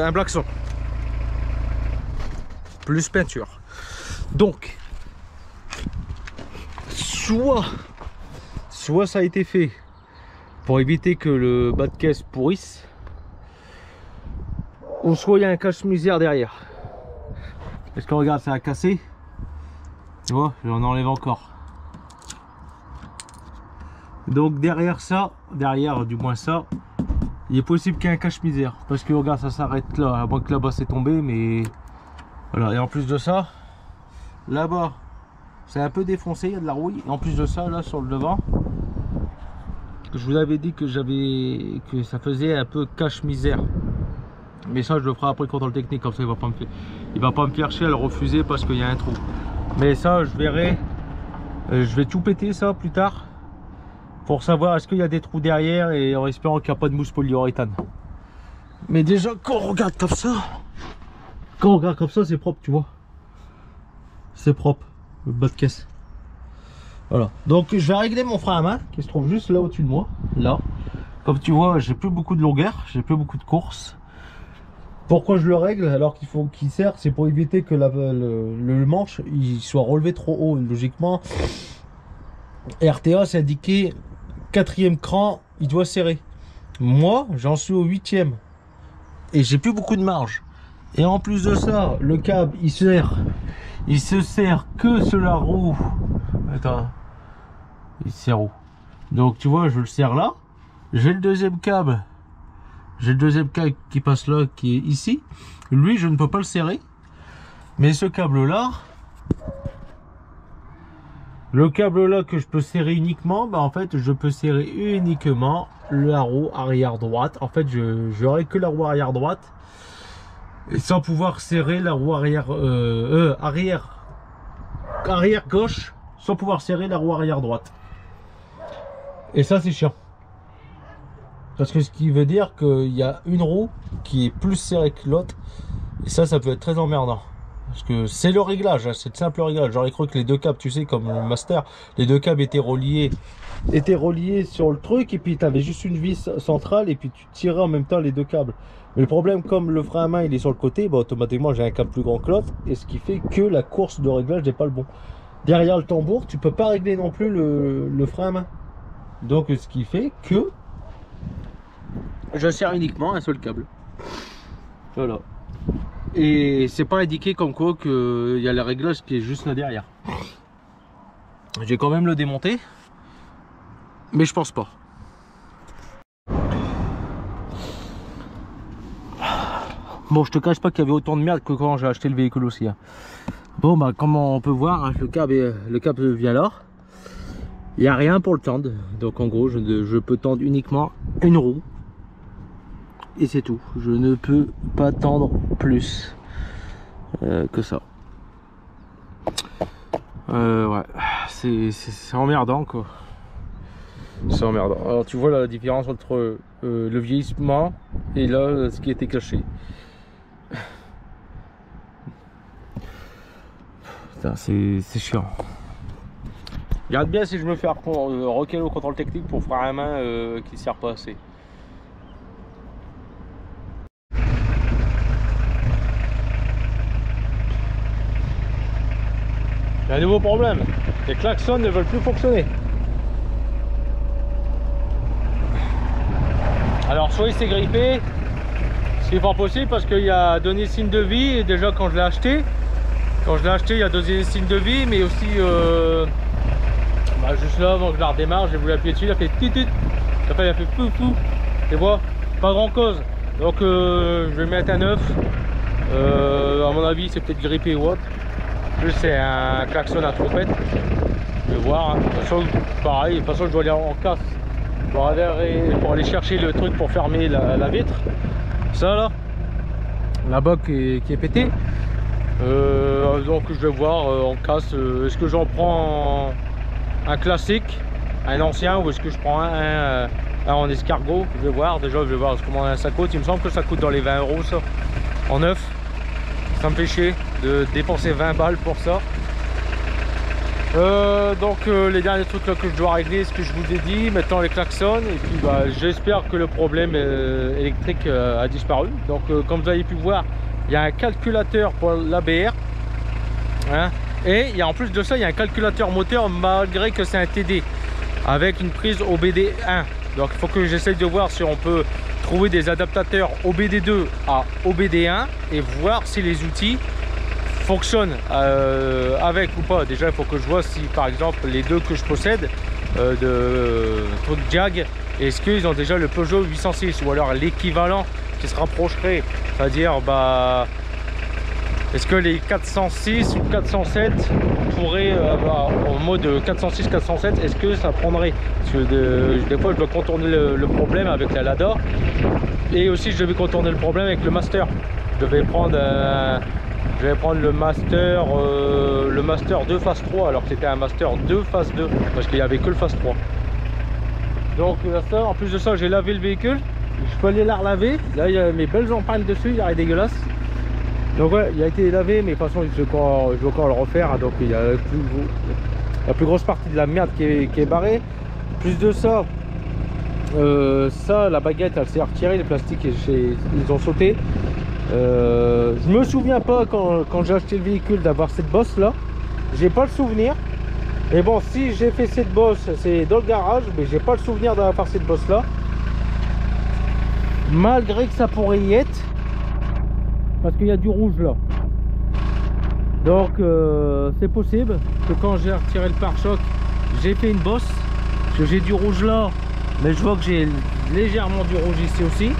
un blackson plus peinture. Donc soit ça a été fait pour éviter que le bas de caisse pourrisse, ou soit il y a un cache-misère derrière. Est-ce qu'on regarde, ça a cassé? Tu vois, j'en enlève encore. Donc derrière ça, derrière du moins ça, il est possible qu'il y ait un cache-misère. Parce que regarde, ça s'arrête là, à moins que là-bas c'est tombé, mais voilà. Et en plus de ça, là-bas, c'est un peu défoncé, il y a de la rouille. Et en plus de ça, là sur le devant, je vous avais dit que ça faisait un peu cache-misère. Mais ça, je le ferai après le contrôle technique, comme ça il va pas me faire chier à le refuser parce qu'il y a un trou. Mais ça, je verrai. Je vais tout péter ça plus tard pour savoir est-ce qu'il y a des trous derrière, et en espérant qu'il n'y a pas de mousse polyuréthane. Mais déjà, quand on regarde comme ça, c'est propre, tu vois. C'est propre, le bas de caisse. Voilà. Donc je vais régler mon frein à main qui se trouve juste là au-dessus de moi. Là. Comme tu vois, j'ai plus beaucoup de longueur, j'ai plus beaucoup de course. Pourquoi je le règle alors qu'il sert, c'est pour éviter que le manche il soit relevé trop haut. Logiquement, RTA c'est indiqué 4e cran, il doit serrer. Moi, j'en suis au 8e et j'ai plus beaucoup de marge. Et en plus de ça, le câble il se sert que sur la roue. Attends, il se sert où? Donc tu vois, je le serre là. J'ai le deuxième câble. J'ai le deuxième câble qui passe là, qui est ici. Lui, je ne peux pas le serrer. Mais ce câble-là, le câble-là que je peux serrer uniquement, bah en fait, je peux serrer uniquement la roue arrière droite. En fait, j'aurai que la roue arrière droite. Et sans pouvoir serrer la roue arrière gauche, sans pouvoir serrer la roue arrière droite. Et ça, c'est chiant. Parce que ce qui veut dire qu'il y a une roue qui est plus serrée que l'autre. Et ça peut être très emmerdant. Parce que c'est le réglage, hein, c'est le simple réglage. J'aurais cru que les deux câbles, tu sais, comme le Master, les deux câbles étaient reliés sur le truc. Et puis tu avais juste une vis centrale et puis tu tirais en même temps les deux câbles. Mais le problème, comme le frein à main il est sur le côté, bah, automatiquement j'ai un câble plus grand que l'autre. Et ce qui fait que la course de réglage n'est pas le bon. Derrière le tambour, tu peux pas régler non plus le frein à main. Donc ce qui fait que je sers uniquement un seul câble. Voilà. Et c'est pas indiqué comme quoi qu'il y a le réglage qui est juste là derrière. J'ai quand même le démonté, mais je pense pas. Bon, je te cache pas qu'il y avait autant de merde que quand j'ai acheté le véhicule aussi. Hein. Bon, bah comme on peut voir, hein, le câble vient là. Il n'y a rien pour le tendre. Donc en gros, je peux tendre uniquement une roue. Et c'est tout. Je ne peux pas tendre plus que ça. Ouais, c'est emmerdant quoi. C'est emmerdant. Alors tu vois là, la différence entre le vieillissement et là ce qui était caché. C'est chiant. Regarde bien si je me fais recaler au contrôle technique pour frein à main qui ne sert pas assez. Il y a un nouveau problème, les klaxons ne veulent plus fonctionner. Alors soit il s'est grippé, ce qui n'est pas possible parce qu'il a donné signe de vie. Et déjà quand je l'ai acheté, il a donné signe de vie, mais aussi juste là avant que je la redémarre, j'ai voulu appuyer dessus, il a fait titut, après il a fait fou, tu vois, pas grand cause. Donc je vais mettre un neuf. À mon avis c'est peut-être grippé ou autre. C'est un klaxon à trompette. Je vais voir. Hein. De toute façon, pareil. De toute façon, je dois aller en casse pour aller chercher le truc pour fermer la vitre. Ça là, là-bas qui est pété. Donc je vais voir en casse. Est-ce que j'en prends un classique, un ancien, ou est-ce que je prends un en escargot? Je vais voir. Déjà, je vais voir comment ça coûte. Il me semble que ça coûte dans les 20 € ça, en neuf. Ça me fait chier de dépenser 20 balles pour ça. Donc les derniers trucs là que je dois régler, ce que je vous ai dit, maintenant les klaxons. Et puis j'espère que le problème électrique a disparu. Donc comme vous avez pu voir, il y a un calculateur pour l'ABR, hein, et en plus de ça il y a un calculateur moteur malgré que c'est un TD avec une prise OBD1. Donc il faut que j'essaye de voir si on peut trouver des adaptateurs OBD2 à OBD1 et voir si les outils fonctionnent avec ou pas. Déjà il faut que je vois si par exemple les deux que je possède de truc Jag, est-ce qu'ils ont déjà le Peugeot 806 ou alors l'équivalent qui se rapprocherait, c'est-à-dire bah est-ce que les 406 ou 407 pourraient avoir en mode 406 407, est-ce que ça prendrait, parce que des fois je dois contourner le problème avec la Lada et aussi je devais contourner le problème avec le Master. Je vais prendre le Master 2 phase 3 alors que c'était un Master 2 phase 2 parce qu'il n'y avait que le phase 3. Donc ça, en plus de ça, j'ai lavé le véhicule, je peux aller la relaver. Là il y a mes belles empreintes dessus, il est dégueulasse. Donc ouais, il a été lavé, mais de toute façon je vais encore le refaire. Donc il y a la plus grosse partie de la merde qui est barrée. Plus de ça, la baguette elle s'est retirée, les plastiques ils ont sauté. Je me souviens pas quand j'ai acheté le véhicule d'avoir cette bosse là. J'ai pas le souvenir. Mais bon, si j'ai fait cette bosse, c'est dans le garage, mais j'ai pas le souvenir d'avoir cette bosse là. Malgré que ça pourrait y être. Parce qu'il y a du rouge là. Donc c'est possible que quand j'ai retiré le pare-choc, j'ai fait une bosse. Parce que j'ai du rouge là, mais je vois que j'ai légèrement du rouge ici aussi.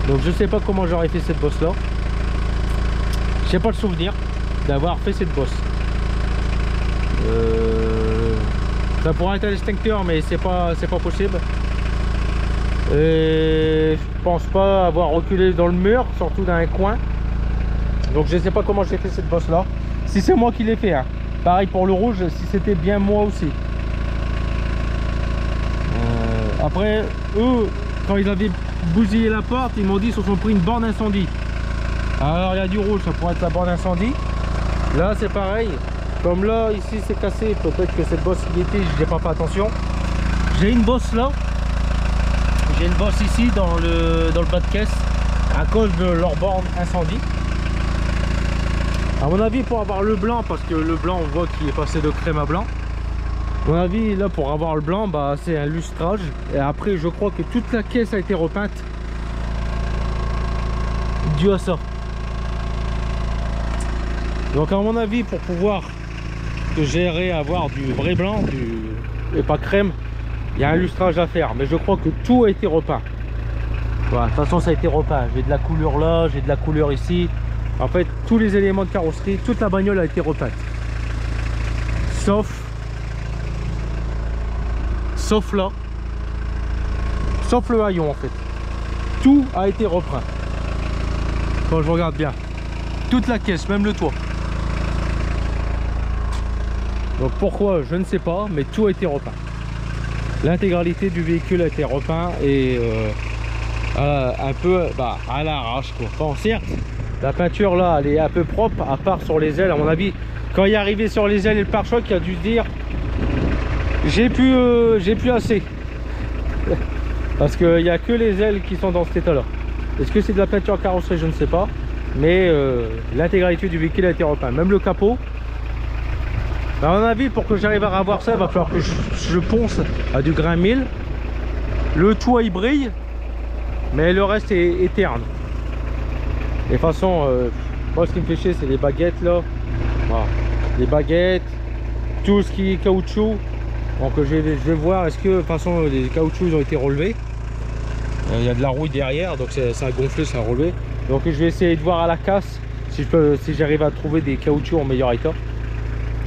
Donc je sais pas comment j'aurais fait cette bosse là. J'ai pas le souvenir d'avoir fait cette bosse. Ça pourrait être un extincteur, mais c'est pas possible. Et je pense pas avoir reculé dans le mur, surtout dans un coin. Donc je sais pas comment j'ai fait cette bosse là. Si c'est moi qui l'ai fait, hein. Pareil pour le rouge, si c'était bien moi aussi. Après, eux, quand ils avaient bousillé la porte, ils m'ont dit qu'ils se sont pris une borne incendie. Alors il y a du rouge, ça pourrait être la borne incendie. Là c'est pareil. Comme là, ici c'est cassé, peut-être que cette bosse y était, j'ai pas fait attention. J'ai une bosse là. J'ai une bosse ici dans le bas de caisse à cause de leur borne incendie. À mon avis, pour avoir le blanc, parce que le blanc on voit qu'il est passé de crème à blanc. À mon avis, là pour avoir le blanc, bah, c'est un lustrage. Et après je crois que toute la caisse a été repeinte dû à ça. Donc à mon avis, pour pouvoir gérer, avoir du vrai blanc et pas crème, il y a un lustrage à faire. Mais je crois que tout a été repeint. Voilà, de toute façon ça a été repeint. J'ai de la couleur là, j'ai de la couleur ici. En fait, tous les éléments de carrosserie, toute la bagnole a été repeinte. Sauf là. Sauf le haillon en fait. Tout a été repeint. Quand je regarde bien. Toute la caisse, même le toit. Donc pourquoi, je ne sais pas, mais tout a été repeint. L'intégralité du véhicule a été repeint et un peu à l'arrache quoi. Bon, certes, la peinture là elle est un peu propre, à part sur les ailes. À mon avis, quand il est arrivé sur les ailes et le pare-choc, il a dû se dire j'ai plus assez. Parce qu'il n'y a que les ailes qui sont dans cet état là. Est-ce que c'est de la peinture carrosserie, je ne sais pas. Mais l'intégralité du véhicule a été repeint. Même le capot. À mon avis, pour que j'arrive à revoir ça, il va falloir que je ponce à du grain 1000. Le toit il brille, mais le reste est terne. Et de toute façon, moi ce qui me fait chier, c'est les baguettes là. Voilà. Les baguettes, tout ce qui est caoutchouc. Donc je vais voir, est-ce que de toute façon les caoutchoucs ils ont été relevés. Il y a de la rouille derrière, donc ça a gonflé, ça a relevé. Donc je vais essayer de voir à la casse si j'arrive à trouver des caoutchoucs en meilleur état.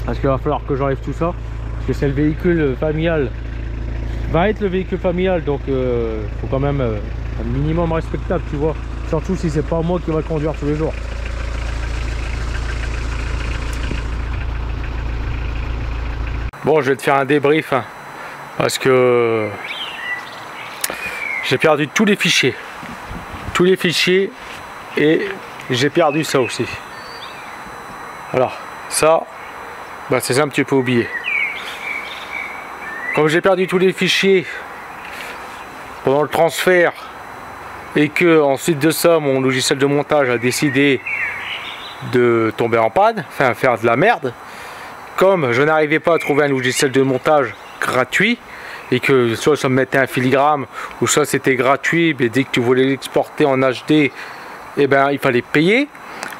Parce qu'il va falloir que j'enlève tout ça. Parce que c'est le véhicule familial. Va être le véhicule familial. Donc faut quand même un minimum respectable, tu vois. Surtout si c'est pas moi qui va le conduire tous les jours. Bon, je vais te faire un débrief. Hein, parce que j'ai perdu tous les fichiers. Tous les fichiers. Et j'ai perdu ça aussi. Alors, ça... bah, c'est ça un petit peu oublié. Comme j'ai perdu tous les fichiers pendant le transfert et que ensuite de ça mon logiciel de montage a décidé de tomber en panne, enfin faire de la merde, comme je n'arrivais pas à trouver un logiciel de montage gratuit et que soit ça me mettait un filigrane ou soit c'était gratuit, mais dès que tu voulais l'exporter en HD, eh ben il fallait payer.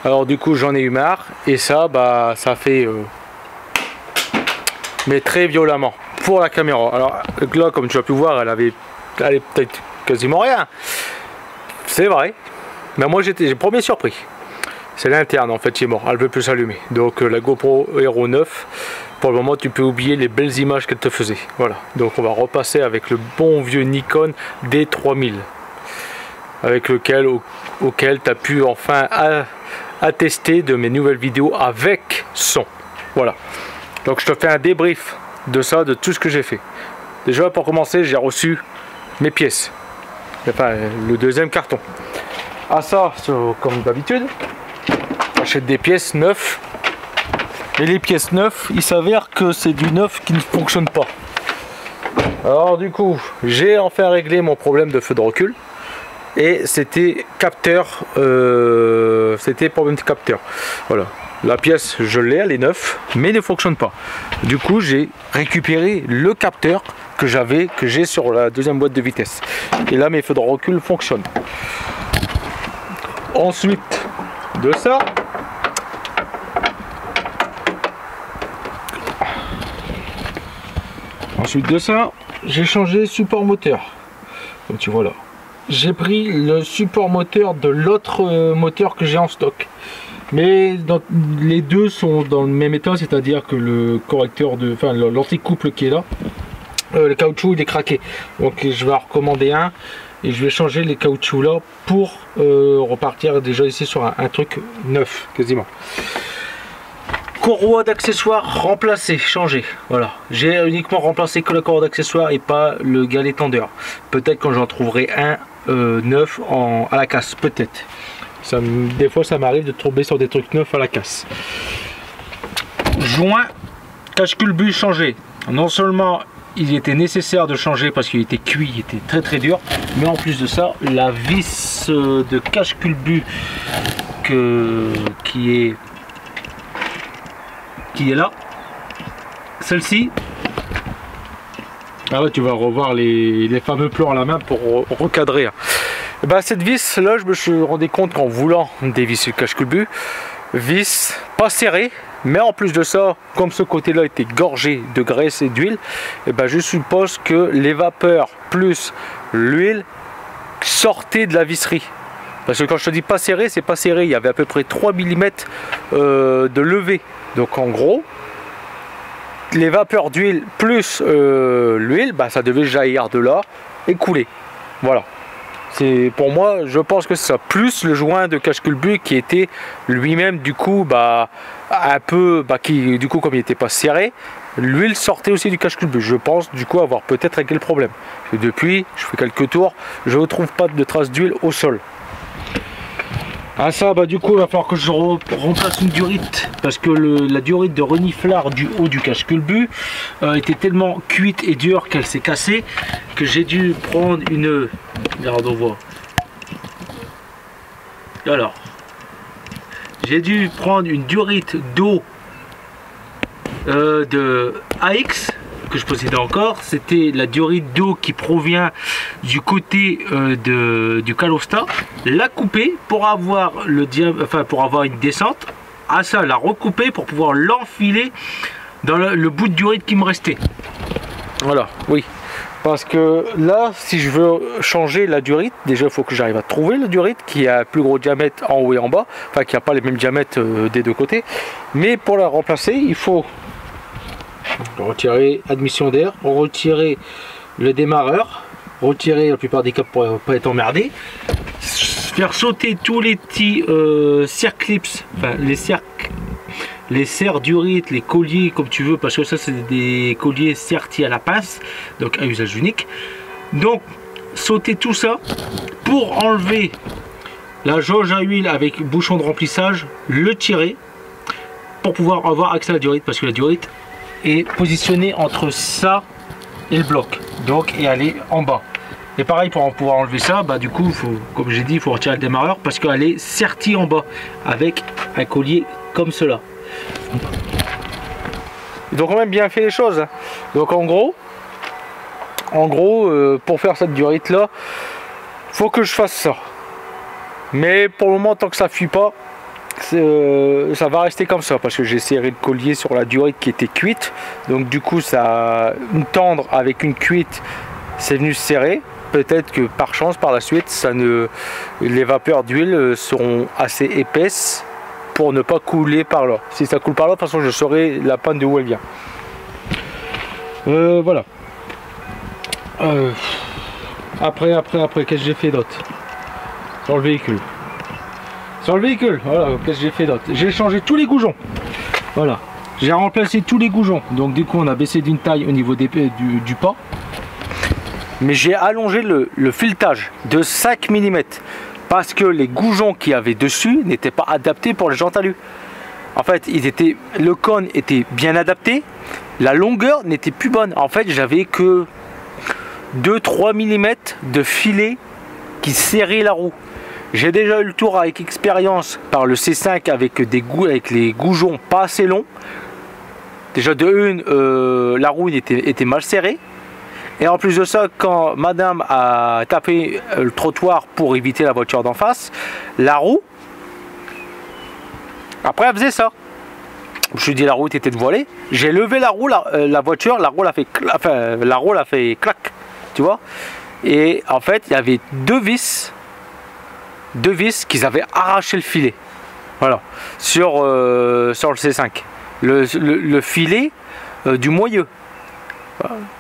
Alors du coup j'en ai eu marre et ça bah ça fait mais très violemment pour la caméra. Alors là comme tu as pu voir elle avait peut-être quasiment rien, c'est vrai, mais moi j'étais premier surpris. C'est l'interne en fait qui est mort, elle ne veut plus s'allumer. Donc la GoPro Hero 9, pour le moment tu peux oublier les belles images qu'elle te faisait. Voilà, donc on va repasser avec le bon vieux Nikon D3000 avec lequel auquel tu as pu enfin attester de mes nouvelles vidéos avec son. Voilà, donc je te fais un débrief de ça, de tout ce que j'ai fait. Déjà pour commencer, j'ai reçu mes pièces, enfin le deuxième carton. À ça, comme d'habitude, j'achète des pièces neuves. Et les pièces neuves, il s'avère que c'est du neuf qui ne fonctionne pas. Alors du coup, j'ai enfin réglé mon problème de feu de recul. Et c'était capteur, c'était problème de capteur. Voilà, la pièce je l'ai, elle est neuve, mais ne fonctionne pas. Du coup, j'ai récupéré le capteur que j'ai sur la deuxième boîte de vitesse. Et là, mes feux de recul fonctionnent. Ensuite de ça, j'ai changé support moteur. Donc tu vois là. J'ai pris le support moteur de l'autre moteur que j'ai en stock, mais les deux sont dans le même état, c'est-à-dire que le correcteur de, enfin l'anticouple qui est là, le caoutchouc il est craqué, donc je vais en recommander un et je vais changer les caoutchoucs là pour repartir déjà ici sur un truc neuf quasiment. Courroie d'accessoires remplacée, changée. Voilà, j'ai uniquement remplacé que la courroie d'accessoires et pas le galet tendeur. Peut-être quand j'en trouverai un neuf à la casse, peut-être. Des fois ça m'arrive de tomber sur des trucs neufs à la casse. Joint cache-culbut changé. Non seulement il était nécessaire de changer parce qu'il était cuit, il était très très dur, mais en plus de ça, la vis de cache-culbut qui est là, celle-ci, ah ouais, tu vas revoir les fameux plans à la main pour recadrer. Et ben, cette vis là, je me suis rendu compte qu'en voulant dévisser le cache-culbut, vis pas serrée, mais en plus de ça, comme ce côté là était gorgé de graisse et d'huile, et ben je suppose que les vapeurs plus l'huile sortaient de la visserie. Parce que quand je te dis pas serré, c'est pas serré, il y avait à peu près 3 mm de levée. Donc en gros, les vapeurs d'huile plus l'huile, bah, ça devait jaillir de là et couler. Voilà. C'est pour moi, je pense que c'est ça. Plus le joint de cache-culbut qui était lui-même du coup un peu, qui du coup comme il n'était pas serré, l'huile sortait aussi du cache-culbut. Je pense du coup avoir peut-être réglé le problème. Et depuis, je fais quelques tours, je ne trouve pas de traces d'huile au sol. Ah ça, bah du coup il va falloir que je remplace une durite parce que la durite de reniflard du haut du cache-culbut était tellement cuite et dure qu'elle s'est cassée que j'ai dû prendre une... Regarde, on voit. Alors, j'ai dû prendre une durite d'eau de AX que je possédais encore. C'était la durite d'eau qui provient du côté du Calosta, la couper pour avoir pour avoir une descente, à ça la recouper pour pouvoir l'enfiler dans le bout de durite qui me restait. Voilà, oui, parce que là si je veux changer la durite, déjà il faut que j'arrive à trouver la durite qui a un plus gros diamètre en haut et en bas, enfin qui n'a pas les mêmes diamètres des deux côtés, mais pour la remplacer il faut retirer admission d'air, retirer le démarreur, retirer la plupart des câbles pour ne pas être emmerdé, faire sauter tous les petits circlips, enfin les serres d'urite, les colliers comme tu veux, parce que ça c'est des colliers sertis à la pince, donc à usage unique. Donc sauter tout ça pour enlever la jauge à huile avec bouchon de remplissage, le tirer pour pouvoir avoir accès à la durite, parce que la durite est positionnée entre ça et le bloc, donc et aller en bas. Et pareil, pour pouvoir enlever ça, bah du coup comme j'ai dit, il faut retirer le démarreur parce qu'elle est sertie en bas avec un collier comme cela. Donc on a même bien fait les choses. Donc en gros, En gros, pour faire cette durite là, faut que je fasse ça. Mais pour le moment, tant que ça fuit pas, ça va rester comme ça, parce que j'ai serré le collier sur la durite qui était cuite. Donc du coup, ça tendre avec une cuite, c'est venu se serrer. Peut-être que par chance, par la suite, les vapeurs d'huile seront assez épaisses pour ne pas couler par là. Si ça coule par là, de toute façon, je saurai la panne de où elle vient. Voilà. Après, qu'est-ce que j'ai fait d'autre sur le véhicule? Voilà, qu'est-ce que j'ai fait d'autre? J'ai changé tous les goujons. Voilà. J'ai remplacé tous les goujons. Donc du coup, on a baissé d'une taille au niveau du pas. Mais j'ai allongé le filetage de 5 mm. Parce que les goujons qu'il y avait dessus n'étaient pas adaptés pour les jantes alu. En fait, le cône était bien adapté. La longueur n'était plus bonne. En fait, j'avais que 2-3 mm de filet qui serrait la roue. J'ai déjà eu le tour avec expérience par le C5 avec les goujons pas assez longs. Déjà de une, la roue était mal serrée. Et en plus de ça, quand madame a tapé le trottoir pour éviter la voiture d'en face, la roue, après elle faisait ça. Je me suis dit la roue était dévoilée. J'ai levé la roue, la voiture, la roue a fait clac, tu vois. Et en fait, il y avait deux vis qui avaient arraché le filet. Voilà, sur le C5. Le filet du moyeu.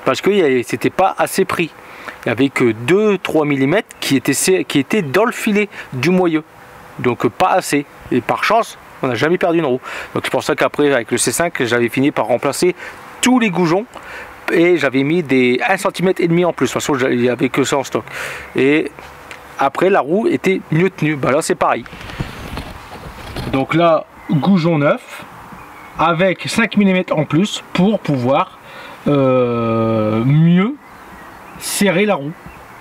Parce que c'était pas assez pris. Il n'y avait que 2-3 mm qui étaient dans le filet du moyeu. Donc pas assez. Et par chance, on n'a jamais perdu une roue. Donc c'est pour ça qu'après, avec le C5, j'avais fini par remplacer tous les goujons. Et j'avais mis des 1,5 cm en plus. De toute façon, il n'y avait que ça en stock. Et après, la roue était mieux tenue. Bah là, c'est pareil. Donc là, goujon neuf avec 5 mm en plus pour pouvoir mieux serrer la roue.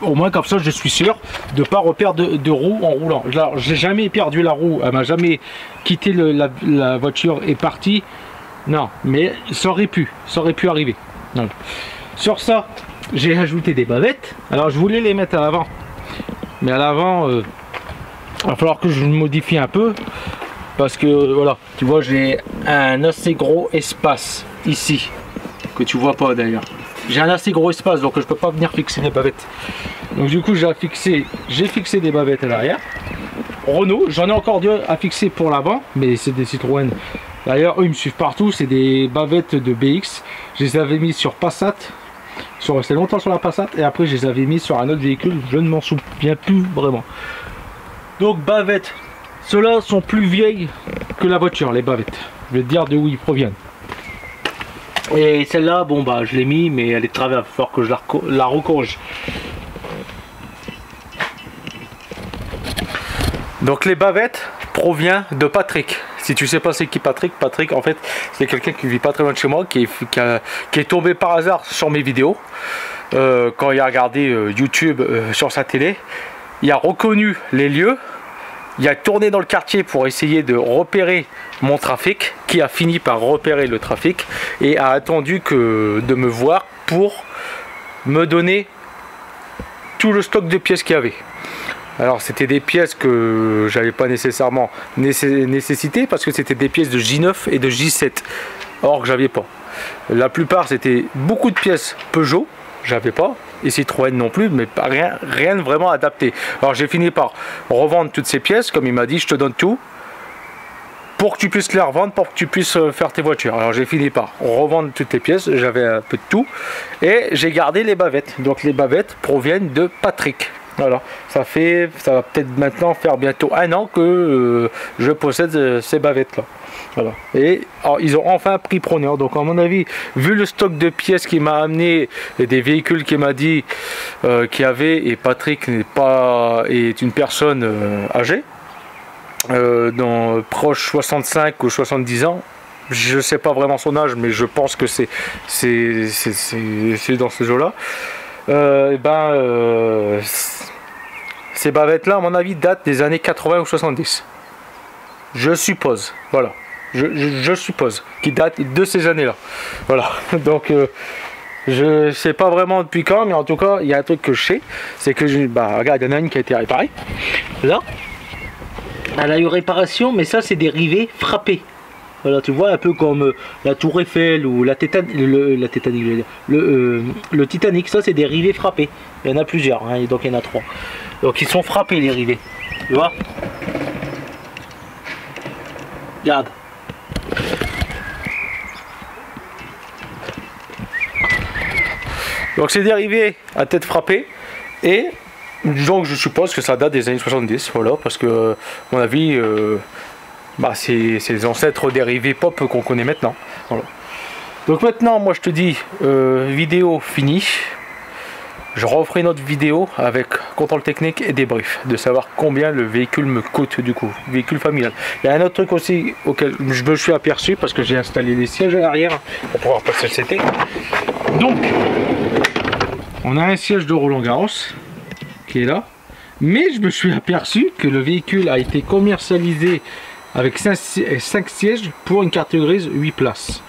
Au moins comme ça, je suis sûr de ne pas reperdre de roue en roulant. Alors, j'ai jamais perdu la roue. Elle m'a jamais quitté la voiture et partie. Non, mais ça aurait pu arriver. Donc, sur ça, j'ai ajouté des bavettes. Alors, je voulais les mettre à l'avant, mais à l'avant, il va falloir que je modifie un peu parce que voilà, tu vois, j'ai un assez gros espace ici que tu vois pas d'ailleurs. J'ai un assez gros espace, donc je peux pas venir fixer des bavettes. Donc du coup, j'ai fixé des bavettes à l'arrière. Renault, j'en ai encore deux à fixer pour l'avant, mais c'est des Citroën. D'ailleurs, eux, ils me suivent partout. C'est des bavettes de BX. Je les avais mis sur Passat. Ils sont restés longtemps sur la Passat. Et après, je les avais mis sur un autre véhicule. Je ne m'en souviens plus vraiment. Donc, bavettes. Ceux-là sont plus vieilles que la voiture, les bavettes. Je vais te dire de où ils proviennent. Et celle-là, bon, bah, je l'ai mis, mais elle est de travers. Il va falloir que je la recorrige. Donc, les bavettes proviennent de Patrick. Si tu sais pas c'est qui Patrick, en fait c'est quelqu'un qui vit pas très loin de chez moi, qui est tombé par hasard sur mes vidéos. Quand il a regardé YouTube sur sa télé, il a reconnu les lieux, il a tourné dans le quartier pour essayer de repérer mon trafic, qui a fini par repérer le trafic et a attendu de me voir pour me donner tout le stock de pièces qu'il y avait. Alors c'était des pièces que j'avais pas nécessairement nécessité parce que c'était des pièces de J9 et de J7. Or que j'avais pas. La plupart c'était beaucoup de pièces Peugeot, j'avais pas, et Citroën non plus, mais rien de vraiment adapté. Alors j'ai fini par revendre toutes ces pièces, comme il m'a dit, je te donne tout pour que tu puisses les revendre, pour que tu puisses faire tes voitures. Alors j'ai fini par revendre toutes les pièces, j'avais un peu de tout, et j'ai gardé les bavettes. Donc les bavettes proviennent de Patrick. Voilà, ça va peut-être maintenant faire bientôt 1 an que je possède ces bavettes là. Voilà. Et alors, ils ont enfin pris preneur. Donc à mon avis, vu le stock de pièces qu'il m'a amené et des véhicules qu'il m'a dit qu'il y avait, et Patrick est une personne âgée, proche 65 ou 70 ans. Je sais pas vraiment son âge, mais je pense que c'est dans ces eaux-là. Ces bavettes là à mon avis datent des années 80 ou 70, je suppose. Voilà, je suppose qu'ils datent de ces années là. Voilà. Donc Je sais pas vraiment depuis quand, mais en tout cas, il y a un truc que je sais, c'est que regarde, il y en a une qui a été réparée. Là, elle a eu réparation, mais ça c'est des rivets frappés. Voilà, tu vois, un peu comme la Tour Eiffel ou la Titanic, le Titanic, ça c'est des rivets frappés. Il y en a plusieurs, hein, donc il y en a 3. Donc ils sont frappés les rivets. Tu vois? Regarde. Donc c'est des rivets à tête frappée et donc je suppose que ça date des années 70, voilà, parce que à mon avis c'est les ancêtres des rivets pop qu'on connaît maintenant. Voilà. Donc maintenant moi je te dis vidéo finie. Je referai une autre vidéo avec contrôle technique et débrief, de savoir combien le véhicule me coûte du coup, véhicule familial. Il y a un autre truc aussi auquel je me suis aperçu parce que j'ai installé les sièges à l'arrière pour pouvoir passer le CT. Donc, on a un siège de Roland-Garros qui est là, mais je me suis aperçu que le véhicule a été commercialisé avec 5 sièges pour une carte grise 8 places.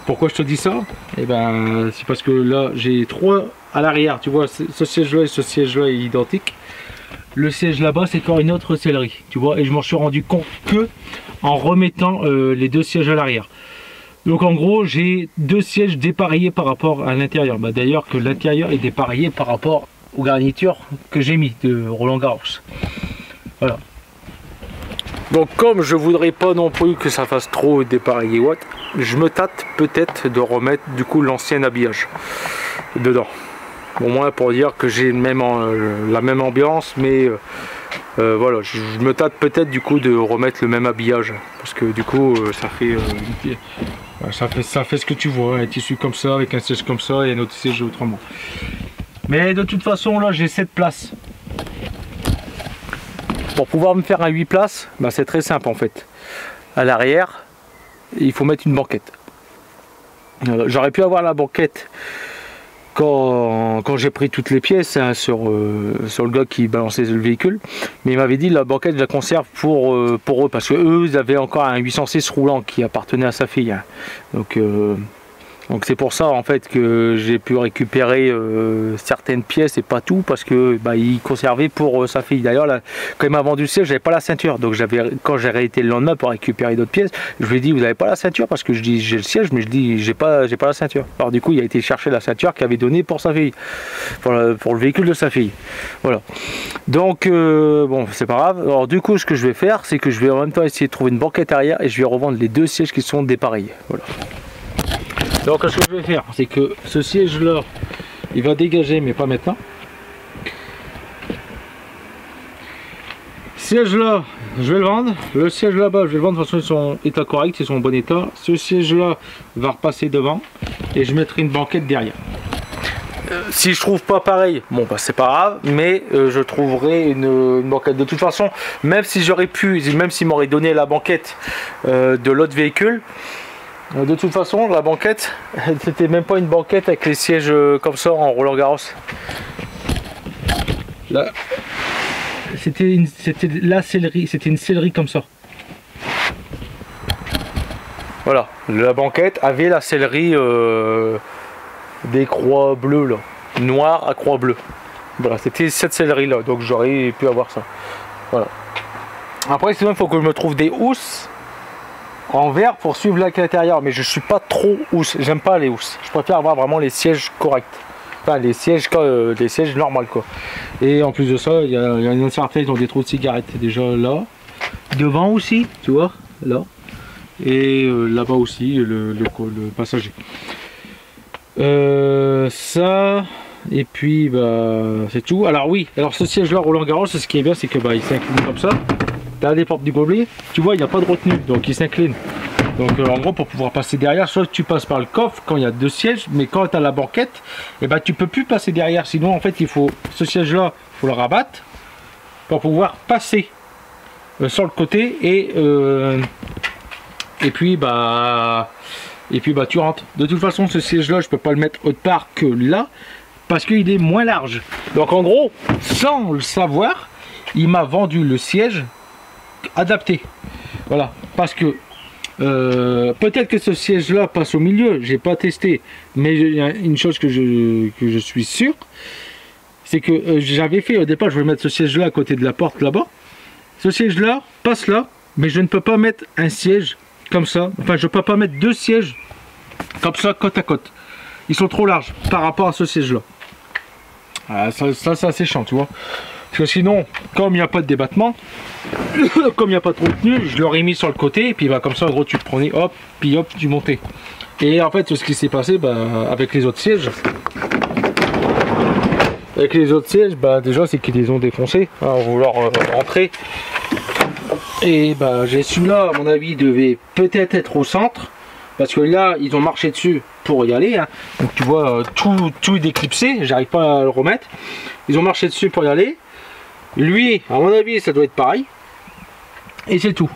Pourquoi je te dis ça? Eh ben, c'est parce que là j'ai 3 à l'arrière, tu vois, ce siège là et ce siège là est identique. Le siège là-bas c'est encore une autre sellerie, tu vois, et je m'en suis rendu compte que en remettant les 2 sièges à l'arrière. Donc en gros j'ai 2 sièges dépareillés par rapport à l'intérieur. Bah, d'ailleurs que l'intérieur est dépareillé par rapport aux garnitures que j'ai mis de Roland Garros. Voilà. Donc comme je voudrais pas non plus que ça fasse trop dépareillé what, je me tâte peut-être de remettre du coup l'ancien habillage dedans. Au moins pour dire que j'ai la même ambiance, mais voilà, je me tâte peut-être du coup de remettre le même habillage parce que du coup ça fait ce que tu vois, un tissu comme ça avec un siège comme ça et un autre siège autrement. Mais de toute façon là j'ai 7 places. Pour pouvoir me faire un 8 places, bah, c'est très simple en fait. À l'arrière, il faut mettre une banquette. J'aurais pu avoir la banquette quand j'ai pris toutes les pièces hein, sur le gars qui balançait le véhicule, mais il m'avait dit la banquette je la conserve pour eux parce que eux ils avaient encore un 806 roulant qui appartenait à sa fille. Hein. Donc c'est pour ça en fait que j'ai pu récupérer certaines pièces et pas tout parce que il conservait pour sa fille. D'ailleurs quand il m'a vendu le siège j'avais pas la ceinture, donc quand j'ai réété le lendemain pour récupérer d'autres pièces, je lui ai dit vous n'avez pas la ceinture parce que je dis j'ai le siège mais je dis j'ai pas la ceinture. Alors du coup il a été chercher la ceinture qu'il avait donnée pour sa fille, pour le véhicule de sa fille. Voilà. Donc bon c'est pas grave. Alors du coup ce que je vais faire c'est que je vais en même temps essayer de trouver une banquette arrière et je vais revendre les 2 sièges qui sont dépareillés. Voilà. Donc ce que je vais faire, c'est que ce siège là, il va dégager, mais pas maintenant. Siège là, je vais le vendre. Le siège là-bas, je vais le vendre de toute façon, ils sont état correct, ils sont en bon état. Ce siège là va repasser devant et je mettrai une banquette derrière. Si je trouve pas pareil, bon bah c'est pas grave, mais je trouverai une banquette. De toute façon, même si j'aurais pu, même s'il m'aurait donné la banquette de l'autre véhicule. De toute façon, la banquette, c'était même pas une banquette avec les sièges comme ça en Roland Garros. Là, c'était la sellerie, c'était une sellerie comme ça. Voilà, la banquette avait la sellerie des croix bleues là, noir à croix bleue. Voilà, c'était cette sellerie là, donc j'aurais pu avoir ça. Voilà. Après, sinon, il faut que je me trouve des housses en verre pour suivre l'intérieur, mais je suis pas trop housse, j'aime pas les housses, je préfère avoir vraiment les sièges corrects, enfin les sièges normaux quoi. Et en plus de ça, il y a une autre certaine, ils ont des trous de cigarettes déjà là, devant aussi, tu vois, là, et là-bas aussi, le passager. Ça, et puis c'est tout. Alors oui, alors ce siège là Roland Garros, ce qui est bien, c'est que il s'incline comme ça. T'as les portes du gobelet, tu vois il n'y a pas de retenue, donc il s'incline. Donc en gros pour pouvoir passer derrière, soit tu passes par le coffre quand il y a 2 sièges, mais quand tu as la banquette, et tu peux plus passer derrière, sinon en fait il faut ce siège là, il faut le rabattre pour pouvoir passer sur le côté et puis tu rentres. De toute façon ce siège là je peux pas le mettre autre part que là parce qu'il est moins large. Donc en gros, sans le savoir, il m'a vendu le siège adapté, voilà, parce que Peut-être que ce siège là passe au milieu, j'ai pas testé, mais il y a une chose que je suis sûr, c'est que j'avais fait au départ, je vais mettre ce siège là à côté de la porte là-bas. Ce siège là passe là, mais je ne peux pas mettre un siège comme ça, enfin je peux pas mettre deux sièges comme ça côte à côte. Ils sont trop larges par rapport à ce siège là. Ah, ça c'est assez chiant, tu vois. Parce que sinon, comme il n'y a pas de débattement, comme il n'y a pas de contenu, je l'aurais mis sur le côté, et puis bah, comme ça, en gros, tu prenais, hop, puis hop, tu montais. Et en fait, ce qui s'est passé avec les autres sièges, déjà, c'est qu'ils les ont défoncés, hein, en vouloir rentrer. Et bah, j'ai celui-là, à mon avis, devait peut-être être au centre, parce que là, ils ont marché dessus pour y aller. Hein. Donc tu vois, tout est déclipsé, j'arrive pas à le remettre. Ils ont marché dessus pour y aller. Lui, à mon avis, ça doit être pareil. Et c'est tout.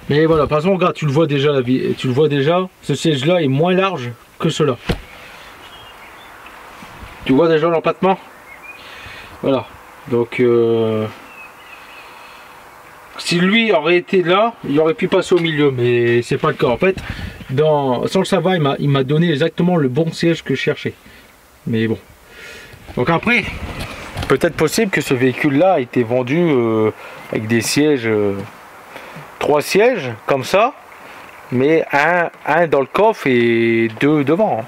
Mais voilà, par exemple, regarde, tu le vois déjà, ce siège-là est moins large que cela. Tu vois déjà l'empattement. Voilà. Donc, si lui aurait été là, il aurait pu passer au milieu, mais c'est pas le cas. En fait, sans le savoir, il m'a donné exactement le bon siège que je cherchais. Mais bon. Donc après, peut-être possible que ce véhicule-là a été vendu avec des sièges, 3 sièges comme ça, mais un dans le coffre et 2 devant.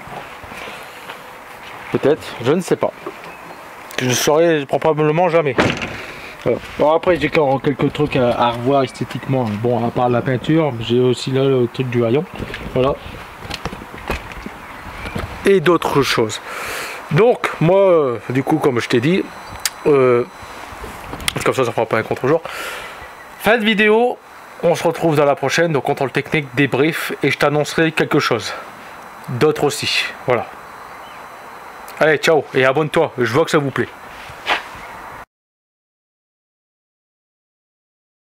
Peut-être, je ne sais pas. Je ne saurais probablement jamais. Voilà. Bon, après j'ai quelques trucs à revoir esthétiquement. Bon, à part la peinture, j'ai aussi là le truc du haillon. Voilà. Et d'autres choses. Donc moi, du coup, comme je t'ai dit, comme ça fera pas un contre-jour. Fin de vidéo, on se retrouve dans la prochaine, donc contrôle technique, débrief, et je t'annoncerai quelque chose. D'autres aussi, voilà. Allez, ciao, et abonne-toi, je vois que ça vous plaît.